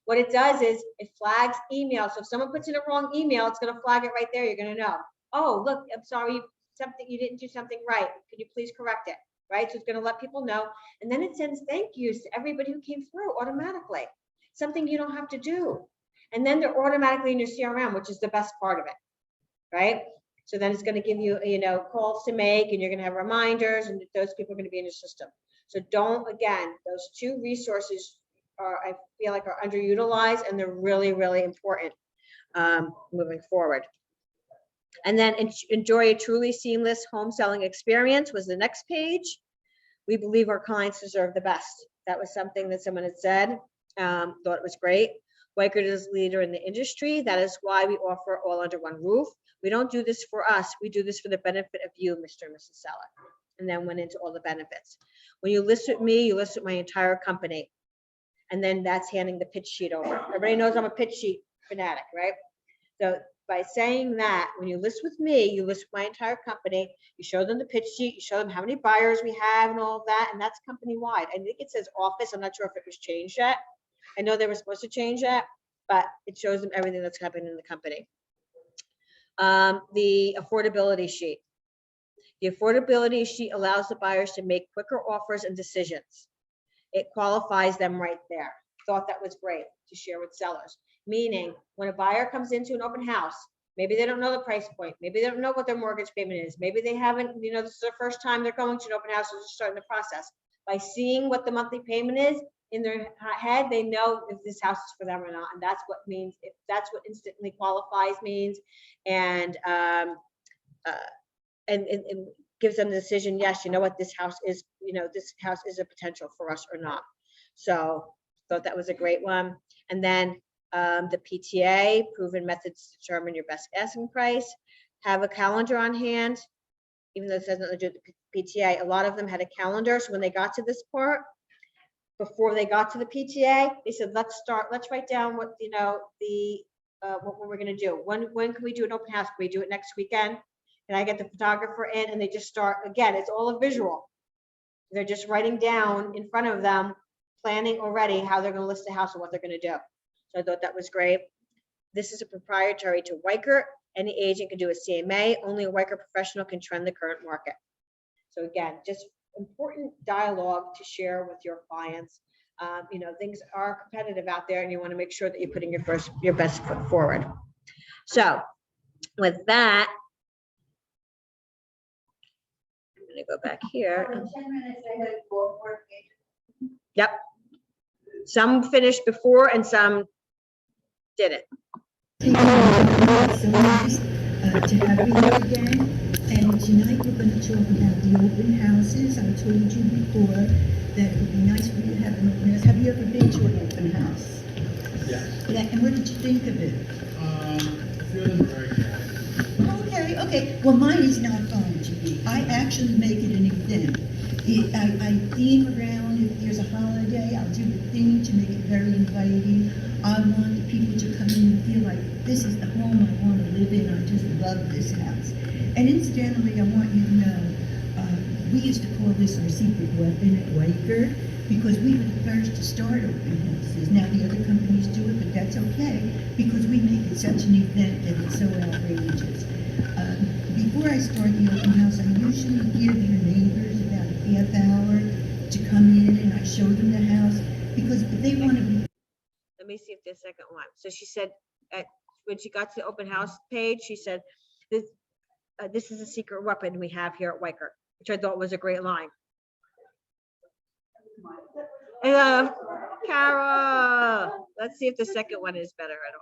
S2: What it does is it flags email. So if someone puts in a wrong email, it's going to flag it right there. You're going to know, oh, look, I'm sorry, you didn't do something right. Could you please correct it? Right? So it's going to let people know. And then it sends thank yous to everybody who came through automatically. Something you don't have to do. And then they're automatically in your CRM, which is the best part of it. Right? So then it's going to give you, you know, calls to make, and you're going to have reminders, and those people are going to be in your system. So don't, again, those two resources are, I feel like, are underutilized, and they're really, really important moving forward. And then enjoy a truly seamless home selling experience was the next page. We believe our clients deserve the best. That was something that someone had said. Thought it was great. Weichert is leader in the industry. That is why we offer all under one roof. We don't do this for us. We do this for the benefit of you, Mr. and Mrs. Seller. And then went into all the benefits. When you list with me, you list with my entire company. And then that's handing the pitch sheet over. Everybody knows I'm a pitch sheet fanatic, right? So by saying that, when you list with me, you list with my entire company, you show them the pitch sheet, you show them how many buyers we have and all of that, and that's company-wide. I think it says office. I'm not sure if it was changed yet. I know they were supposed to change that, but it shows them everything that's happening in the company. The affordability sheet. The affordability sheet allows the buyers to make quicker offers and decisions. It qualifies them right there. Thought that was great to share with sellers. Meaning, when a buyer comes into an open house, maybe they don't know the price point, maybe they don't know what their mortgage payment is, maybe they haven't, this is their first time they're going to an open house, so they're starting the process. By seeing what the monthly payment is in their head, they know if this house is for them or not, and that's what means. If that's what instantly qualifies means, and gives them the decision. Yes, you know what, this house is. This house is a potential for us or not. So thought that was a great one. And then the PTA, proven methods to determine your best asking price. Have a calendar on hand, even though it says nothing to do with the PTA. A lot of them had a calendar, so when they got to this part, before they got to the PTA, they said, let's write down what what we're gonna do. When can we do an open house? Can we do it next weekend? Can I get the photographer in? And they just start, again, it's all a visual. They're just writing down in front of them, planning already how they're gonna list the house and what they're gonna do. So I thought that was great. This is a proprietary to Weichert. Any agent can do a CMA. Only a Weichert professional can trend the current market. So again, just important dialogue to share with your clients. Things are competitive out there, and you want to make sure that you're putting your best foot forward. So with that, I'm going to go back here.
S7: 10 minutes ahead of work.
S2: Yep. Some finished before and some didn't.
S9: So nice to have you here again. And tonight we're going to talk about the open houses. I told you before that it would be nice for you to have an open house. Have you ever been to an open house?
S6: Yes.
S9: Yeah, and what did you think of it?
S6: Feeling very good.
S9: Okay. Well, mine is not going to be. I actually make it an event. I theme around, if there's a holiday, I'll do the thing to make it very inviting. I want the people to come in and feel like this is the home I want to live in. I just love this house. And incidentally, I want you to know, we used to call this our secret weapon at Weichert because we were the first to start open houses. Now the other companies do it, but that's okay because we make it such an event that it's so outrageous. Before I start the open house, I usually give your neighbors about a half hour to come in and I show them the house because they want to be.
S2: Let me see if there's a second one. So she said, when she got to the open house page, she said, this is a secret weapon we have here at Weichert, which I thought was a great line. Carol, let's see if the second one is better at all.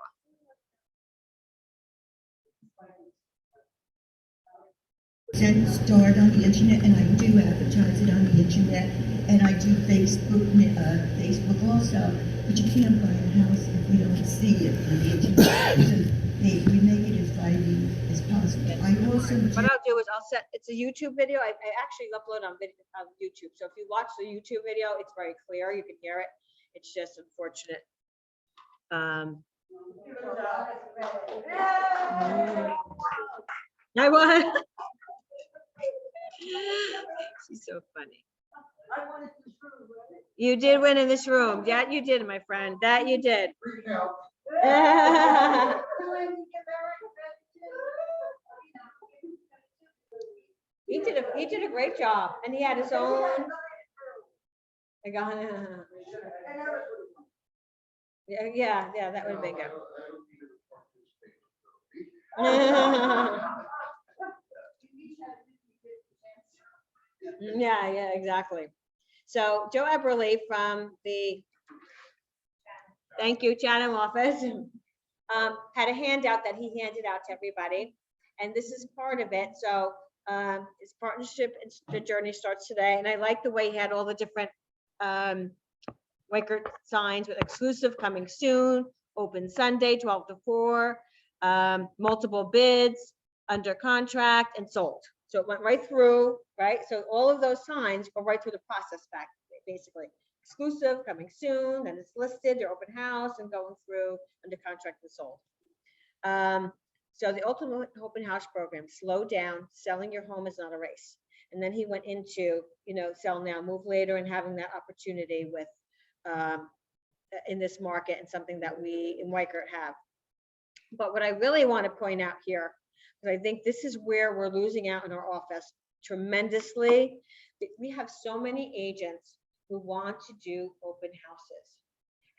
S9: Start on the internet, and I do advertise it on the internet, and I do Facebook also, but you can't buy a house if you don't see it on the internet. So we make it as inviting as possible. I also do.
S2: What I'll do is it's a YouTube video. I actually upload on YouTube. So if you watch the YouTube video, it's very clear. You can hear it. It's just unfortunate. I was. She's so funny. You did win in this room. That you did, my friend. That you did. He did a great job, and he had his own. Yeah, that would have been good. Yeah, exactly. So Joe Eberly from the thank you Chatham office had a handout that he handed out to everybody, and this is part of it. So his partnership and the journey starts today, and I like the way he had all the different Quaker signs with exclusive coming soon, open Sunday, 12 to 4, multiple bids, under contract and sold. So it went right through, right? So all of those signs go right through the process back, basically. Exclusive, coming soon, then it's listed, their open house and going through under contract and sold. So the ultimate open house program, slow down, selling your home is not a race. And then he went into, sell now, move later, and having that opportunity with, in this market, and something that we in Weichert have. But what I really want to point out here, because I think this is where we're losing out in our office tremendously. We have so many agents who want to do open houses.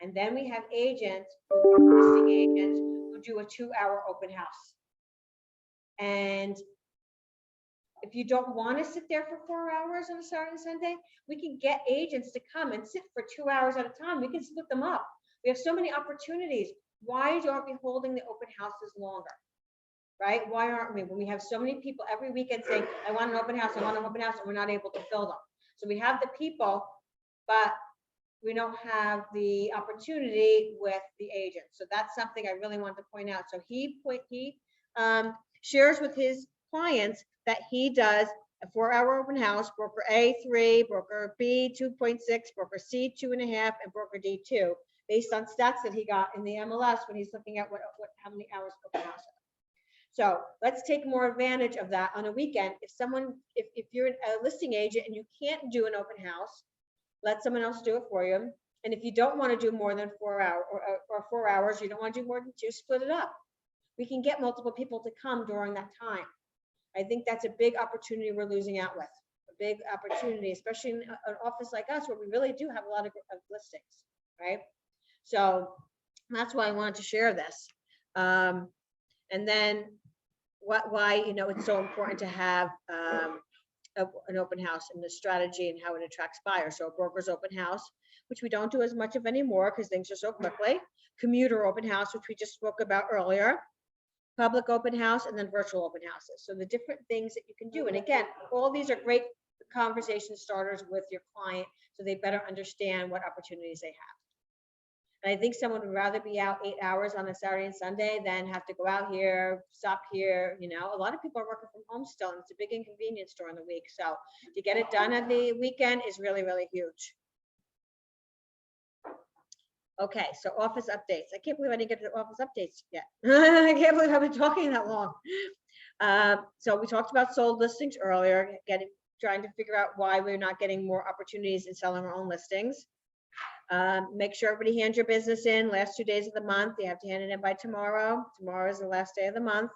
S2: And then we have agents, listing agents, who do a 2-hour open house. And if you don't want to sit there for 4 hours on a Saturday and Sunday, we can get agents to come and sit for 2 hours at a time. We can split them up. We have so many opportunities. Why aren't we holding the open houses longer? Right? Why aren't we? When we have so many people every weekend saying, I want an open house, I want an open house, and we're not able to fill them. So we have the people, but we don't have the opportunity with the agents. So that's something I really want to point out. So he shares with his clients that he does a 4-hour open house, broker A 3, broker B 2.6, broker C 2.5, and broker D 2, based on stats that he got in the MLS when he's looking at how many hours open house. So let's take more advantage of that on a weekend. If you're a listing agent and you can't do an open house, let someone else do it for you. And if you don't want to do more than 4 hours or 4 hours, you don't want to do more than 2, split it up. We can get multiple people to come during that time. I think that's a big opportunity we're losing out with. A big opportunity, especially in an office like us where we really do have a lot of listings, right? So that's why I wanted to share this. And then why it's so important to have an open house and the strategy and how it attracts buyers. So a broker's open house, which we don't do as much of anymore because things are so quickly. Commuter open house, which we just spoke about earlier. Public open house, and then virtual open houses. So the different things that you can do. And again, all these are great conversation starters with your client so they better understand what opportunities they have. And I think someone would rather be out 8 hours on a Saturday and Sunday than have to go out here, stop here. A lot of people are working from home still, and it's a big inconvenience during the week. So to get it done at the weekend is really, really huge. Okay, so office updates. I can't believe I didn't get to the office updates yet. I can't believe I've been talking that long. So we talked about sold listings earlier, trying to figure out why we're not getting more opportunities in selling our own listings. Make sure everybody hands your business in last 2 days of the month. You have to hand it in by tomorrow. Tomorrow is the last day of the month.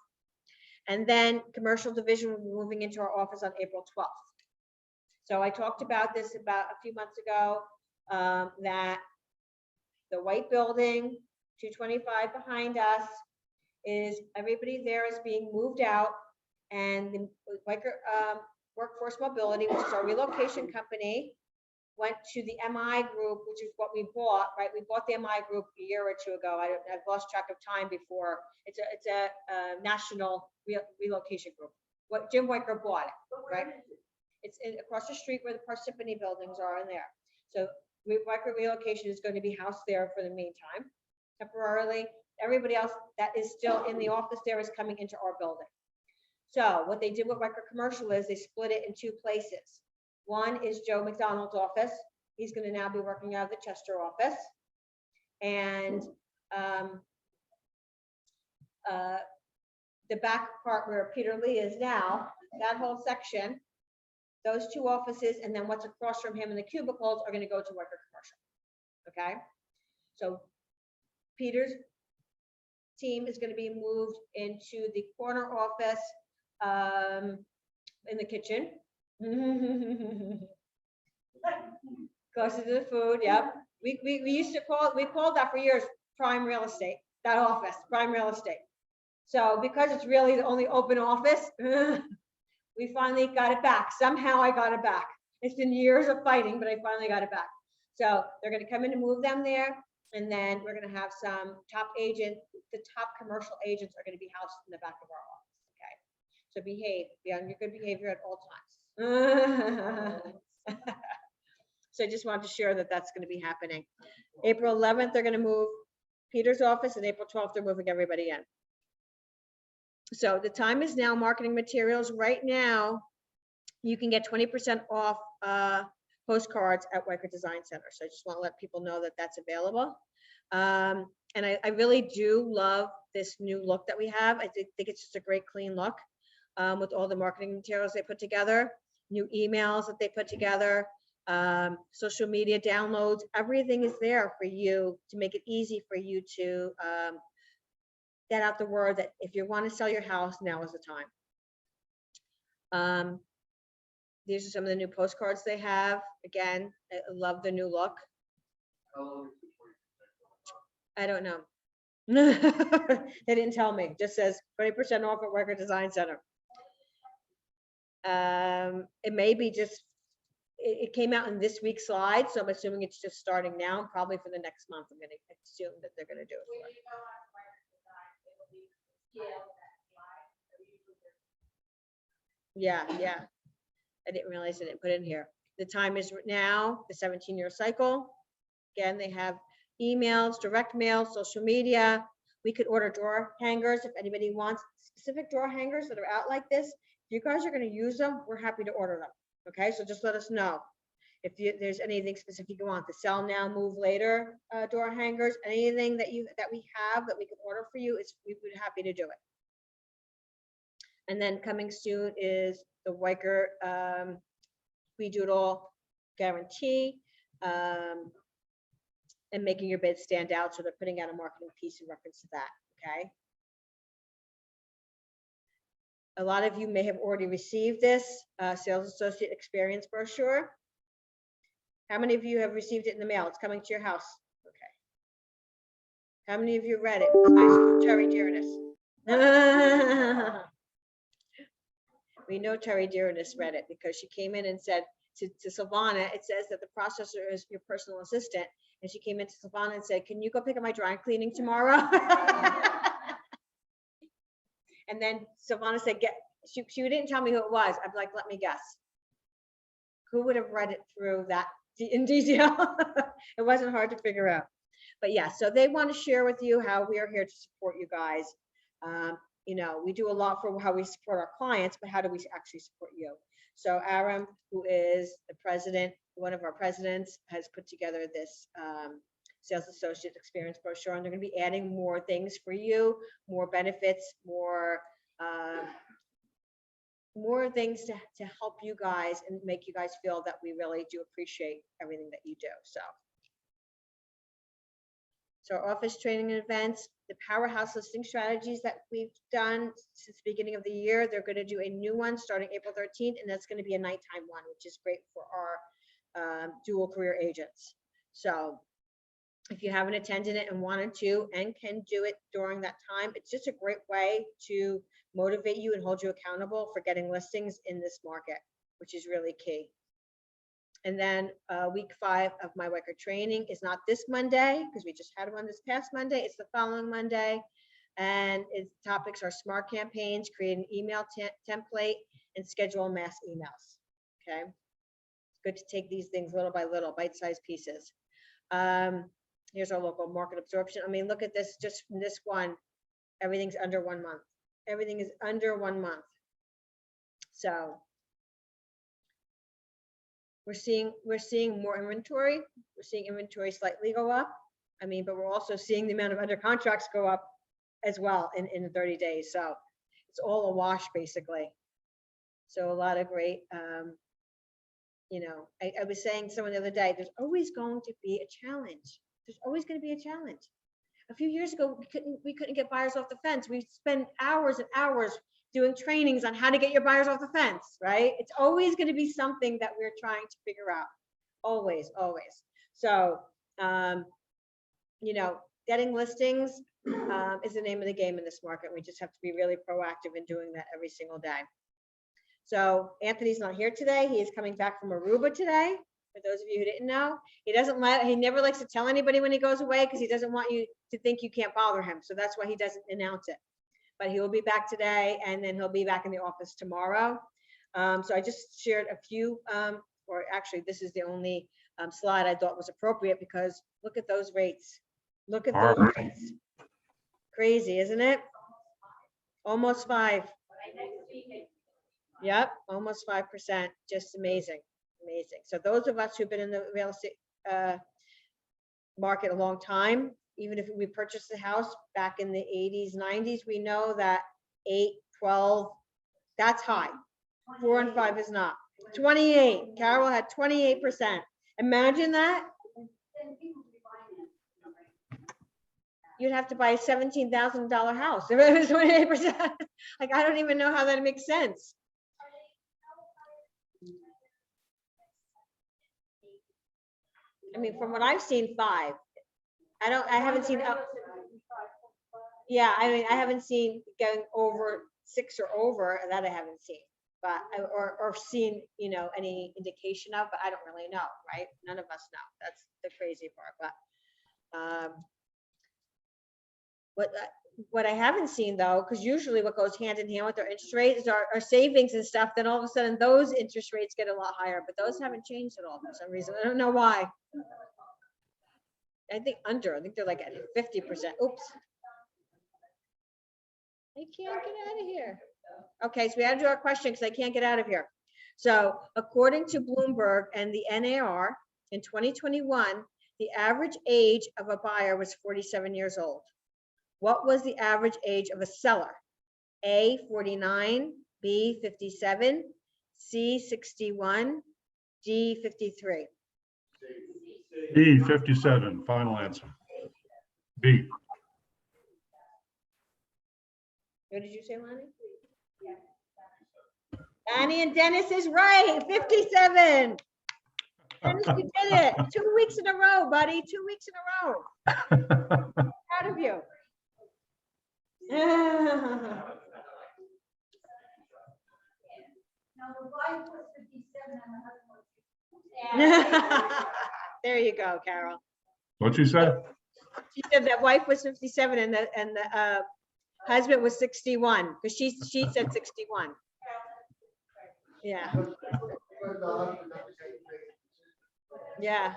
S2: And then commercial division will be moving into our office on April 12th. So I talked about this about a few months ago, that the white building, 225 behind us, everybody there is being moved out, and the Weichert Workforce Mobility, which is our relocation company, went to the MI Group, which is what we bought, right? We bought the MI Group a year or two ago. I've lost track of time before. It's a national relocation group. What Jim Weichert bought it, right? It's across the street where the Parsippany buildings are in there. So Weichert Relocation is going to be housed there for the meantime, temporarily. Everybody else that is still in the office there is coming into our building. So what they did with Weichert Commercial is they split it in 2 places. One is Joe McDonald's office. He's going to now be working out of the Chester office. And the back part where Peter Lee is now, that whole section, those 2 offices, and then what's across from him in the cubicles are going to go to Weichert Commercial. Okay. So Peter's team is going to be moved into the corner office in the kitchen. Closer to the food. Yep. We used to called that for years prime real estate, that office, prime real estate. So because it's really the only open office, we finally got it back. Somehow I got it back. It's been years of fighting, but I finally got it back. So they're going to come in and move them there. And then we're going to have some top agents. The top commercial agents are going to be housed in the back of our office. Okay. So be on your good behavior at all times. So I just wanted to share that that's going to be happening. April 11th, they're going to move Peter's office, and April 12th, they're moving everybody in. So the time is now. Marketing materials right now, you can get 20% off postcards at Weicker Design Center. So I just want to let people know that that's available. And I really do love this new look that we have. I think it's just a great clean look with all the marketing materials they put together, new emails that they put together, social media downloads. Everything is there for you to make it easy for you to get out the word that if you want to sell your house, now is the time. These are some of the new postcards they have. Again, I love the new look.
S6: How long is the 20%
S2: I don't know. They didn't tell me. Just says 20% off at Weicker Design Center. It may be just, it came out in this week's slide, so I'm assuming it's just starting now, probably for the next month. I'm gonna assume that they're gonna do it.
S3: When you go on Weicker Design, it will be scaled that slide. So usually there's
S2: Yeah. I didn't realize I didn't put it in here. The time is now, the 17-year cycle. Again, they have emails, direct mail, social media. We could order drawer hangers if anybody wants specific drawer hangers that are out like this. If you guys are going to use them, we're happy to order them. Okay, so just let us know if there's anything specific you want. The sell now, move later drawer hangers, anything that we have that we can order for you, we'd be happy to do it. And then coming soon is the Weicker We Do It All guarantee, and making your bid stand out. So they're putting out a marketing piece in reference to that. Okay. A lot of you may have already received this sales associate experience brochure. How many of you have received it in the mail? It's coming to your house. Okay. How many of you read it? Besides Terry Dearness. We know Terry Dearness read it because she came in and said to Silvana, it says that the processor is your personal assistant. And she came into Silvana and said, can you go pick up my dry cleaning tomorrow? And then Silvana said, she didn't tell me who it was. I'm like, let me guess. Who would have read it through that in detail? It wasn't hard to figure out. But yeah, so they want to share with you how we are here to support you guys. You know, we do a lot for how we support our clients, but how do we actually support you? So Aram, who is the president, one of our presidents, has put together this sales associate experience brochure, and they're going to be adding more things for you, more benefits, more things to help you guys and make you guys feel that we really do appreciate everything that you do. So our office training and events, the powerhouse listing strategies that we've done since the beginning of the year, they're going to do a new one starting April 13th, and that's going to be a nighttime one, which is great for our dual career agents. So if you haven't attended it and wanted to and can do it during that time, it's just a great way to motivate you and hold you accountable for getting listings in this market, which is really key. And then week 5 of my Weicker training is not this Monday, because we just had one this past Monday. It's the following Monday. And its topics are smart campaigns, create an email template, and schedule mass emails. Okay. It's good to take these things little by little, bite-sized pieces. Here's our local market absorption. I mean, look at this, just from this one, everything's under 1 month. Everything is under 1 month. So we're seeing more inventory. We're seeing inventory slightly go up. I mean, but we're also seeing the amount of under contracts go up as well in 30 days. So it's all a wash basically. So a lot of great, you know, I was saying to someone the other day, there's always going to be a challenge. There's always going to be a challenge. A few years ago, we couldn't get buyers off the fence. We spent hours and hours doing trainings on how to get your buyers off the fence, right? It's always going to be something that we're trying to figure out. Always, always. So, you know, getting listings is the name of the game in this market. We just have to be really proactive in doing that every single day. So Anthony's not here today. He is coming back from Aruba today. For those of you who didn't know, he never likes to tell anybody when he goes away because he doesn't want you to think you can't bother him. So that's why he doesn't announce it. But he will be back today, and then he'll be back in the office tomorrow. So I just shared a few, or actually this is the only slide I thought was appropriate because look at those rates. Look at
S8: Are-
S2: those rates. Crazy, isn't it? Almost 5. Yep, almost 5%. Just amazing, amazing. So those of us who've been in the real estate market a long time, even if we purchased a house back in the 80s, 90s, we know that 8, 12, that's high. 4 and 5 is not. 28, Carol had 28%. Imagine that. You'd have to buy a $17,000 house if it was 28%. Like, I don't even know how that makes sense. I mean, from what I've seen, 5. I haven't seen, yeah, I mean, I haven't seen going over 6 or over, that I haven't seen. But, or seen, you know, any indication of, but I don't really know, right? None of us know. That's the crazy part, but, what I haven't seen though, because usually what goes hand in hand with our interest rates are savings and stuff, then all of a sudden those interest rates get a lot higher, but those haven't changed at all for some reason. I don't know why. I think they're like at 50%. Oops. I can't get out of here. Okay, so we had to do our question because I can't get out of here. So according to Bloomberg and the NAR, in 2021, the average age of a buyer was 47 years old. What was the average age of a seller? A, 49, B, 57, C, 61, D, 53.
S8: B, 57, final answer. B.
S2: What did you say, Lonnie? Annie and Dennis is right, 57. Dennis, you did it. 2 weeks in a row, buddy, 2 weeks in a row. Proud of you.
S7: Now, the wife was 57 and the husband was.
S2: There you go, Carol.
S8: What'd you say?
S2: She said that wife was 57 and the husband was 61, because she said 61. Yeah. Yeah.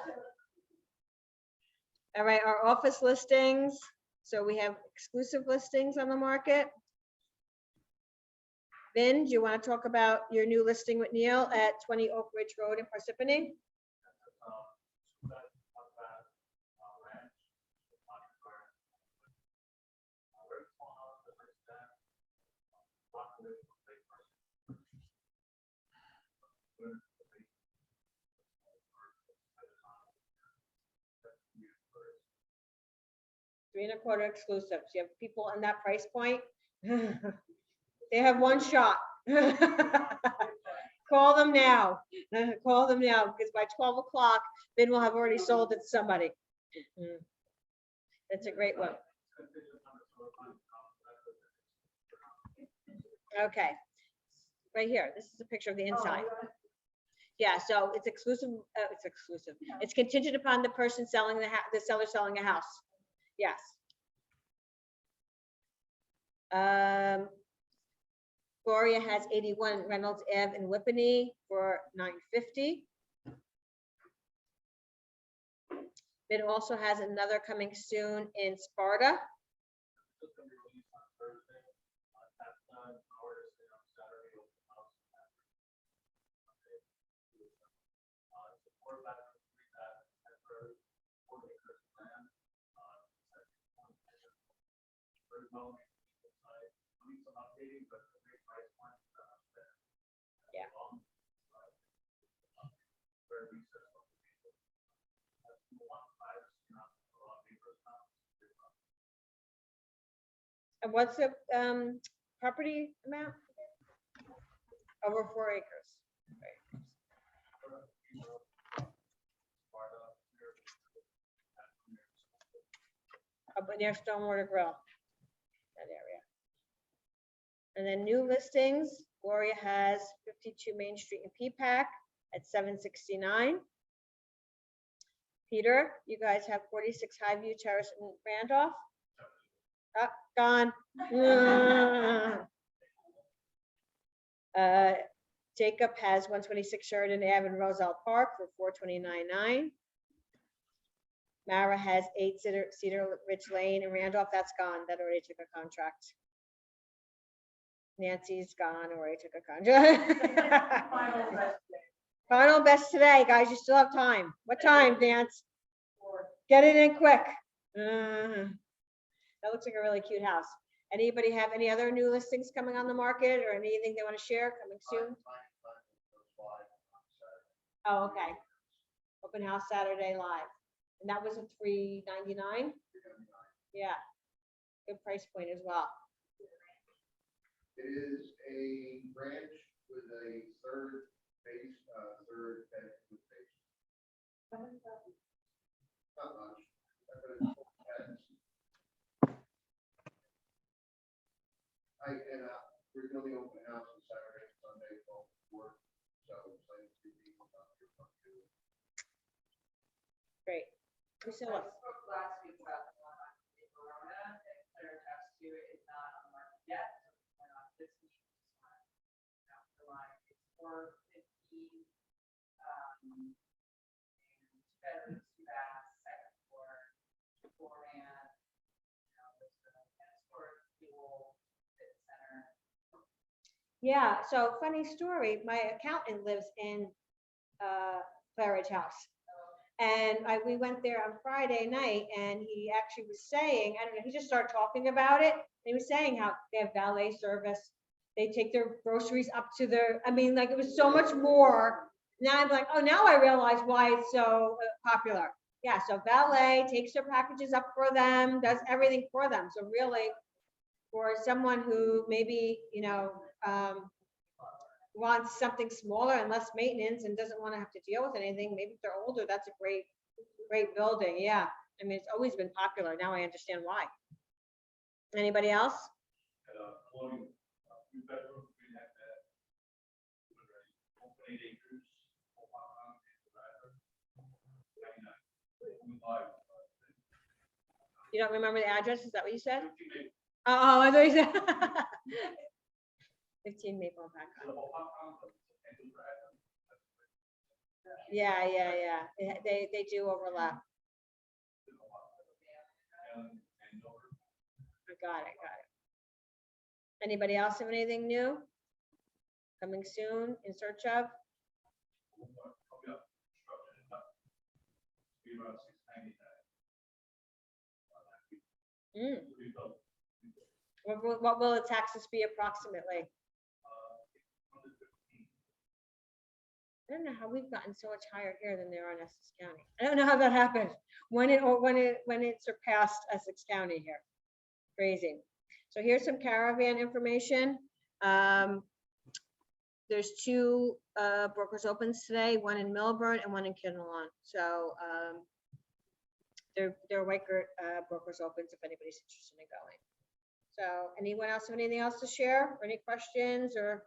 S2: All right, our office listings. So we have exclusive listings on the market. Vin, do you want to talk about your new listing with Neil at 20 Oak Ridge Road in Parsippany? $3.25 exclusives. You have people in that price point. They have one shot. Call them now. Call them now, because by 12 o'clock, Vin will have already sold it to somebody. That's a great one. Okay. Right here. This is a picture of the inside. Yeah, so it's exclusive. It's exclusive. It's contingent upon the person selling the seller selling a house. Yes. Gloria has 81 Reynolds Ave in Whippany for $950. It also has another coming soon in Sparta. Yeah. And what's the property amount? Over 4 acres. Right. Up near Stonewater Grill, that area. And then new listings, Gloria has 52 Main Street in P-PAC at $769. Peter, you guys have 46 Highview Terrace in Randolph. Gone. Jacob has 126 Sheridan Ave in Roselle Park for $429.9. Mara has 8 Cedar Ridge Lane in Randolph. That's gone. That already took a contract. Nancy's gone, already took a contract. Final best today, guys. You still have time. What time, Nance? Get it in quick. That looks like a really cute house. Anybody have any other new listings coming on the market or anything they want to share coming soon? Oh, okay. Open house Saturday live. And that was a $399. Yeah. Good price point as well.
S6: It is a ranch with a third base, third bed with base. Not much. We're gonna be open house on Saturday, and Sunday, both work, so it's like 2 people out here.
S2: Great. Priscilla.
S10: spoke last week about the one on Corona, and Claire Taps 2 is not on the market yet. So we're not this week, just want to the line. It's 415, and 2 bedrooms, 2 baths, second floor, 4-man, there's a tennis court, pool, fitness center.
S2: Yeah, so funny story, my accountant lives in Claridge House. And we went there on Friday night and he actually was saying, I don't know, he just started talking about it. He was saying how they have valet service. They take their groceries up to their, I mean, like it was so much more. Now I'm like, oh, now I realize why it's so popular. Yeah, so valet takes their packages up for them, does everything for them. So really, for someone who maybe, wants something smaller and less maintenance and doesn't want to have to deal with anything, maybe if they're older, that's a great building. Yeah, I mean, it's always been popular. Now I understand why. Anybody else?
S11: Two bedroom, 3.5 bed. 8 acres.
S2: You don't remember the address? Is that what you said? Oh, I thought you said 15 Maple Pack. Yeah. They do overlap. Got it. Anybody else have anything new? Coming soon, in search of? What will the taxes be approximately? I don't know how we've gotten so much higher here than they are in Essex County. I don't know how that happened. When it surpassed Essex County here. Crazy. So here's some caravan information. There's 2 brokers opens today, one in Milburn and one in Kinnelon. So they're Weichert brokers opens if anybody's interested in going. So anyone else have anything else to share or any questions or?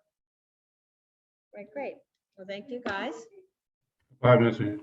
S2: Right, great. Well, thank you guys.
S8: Bye, Nancy.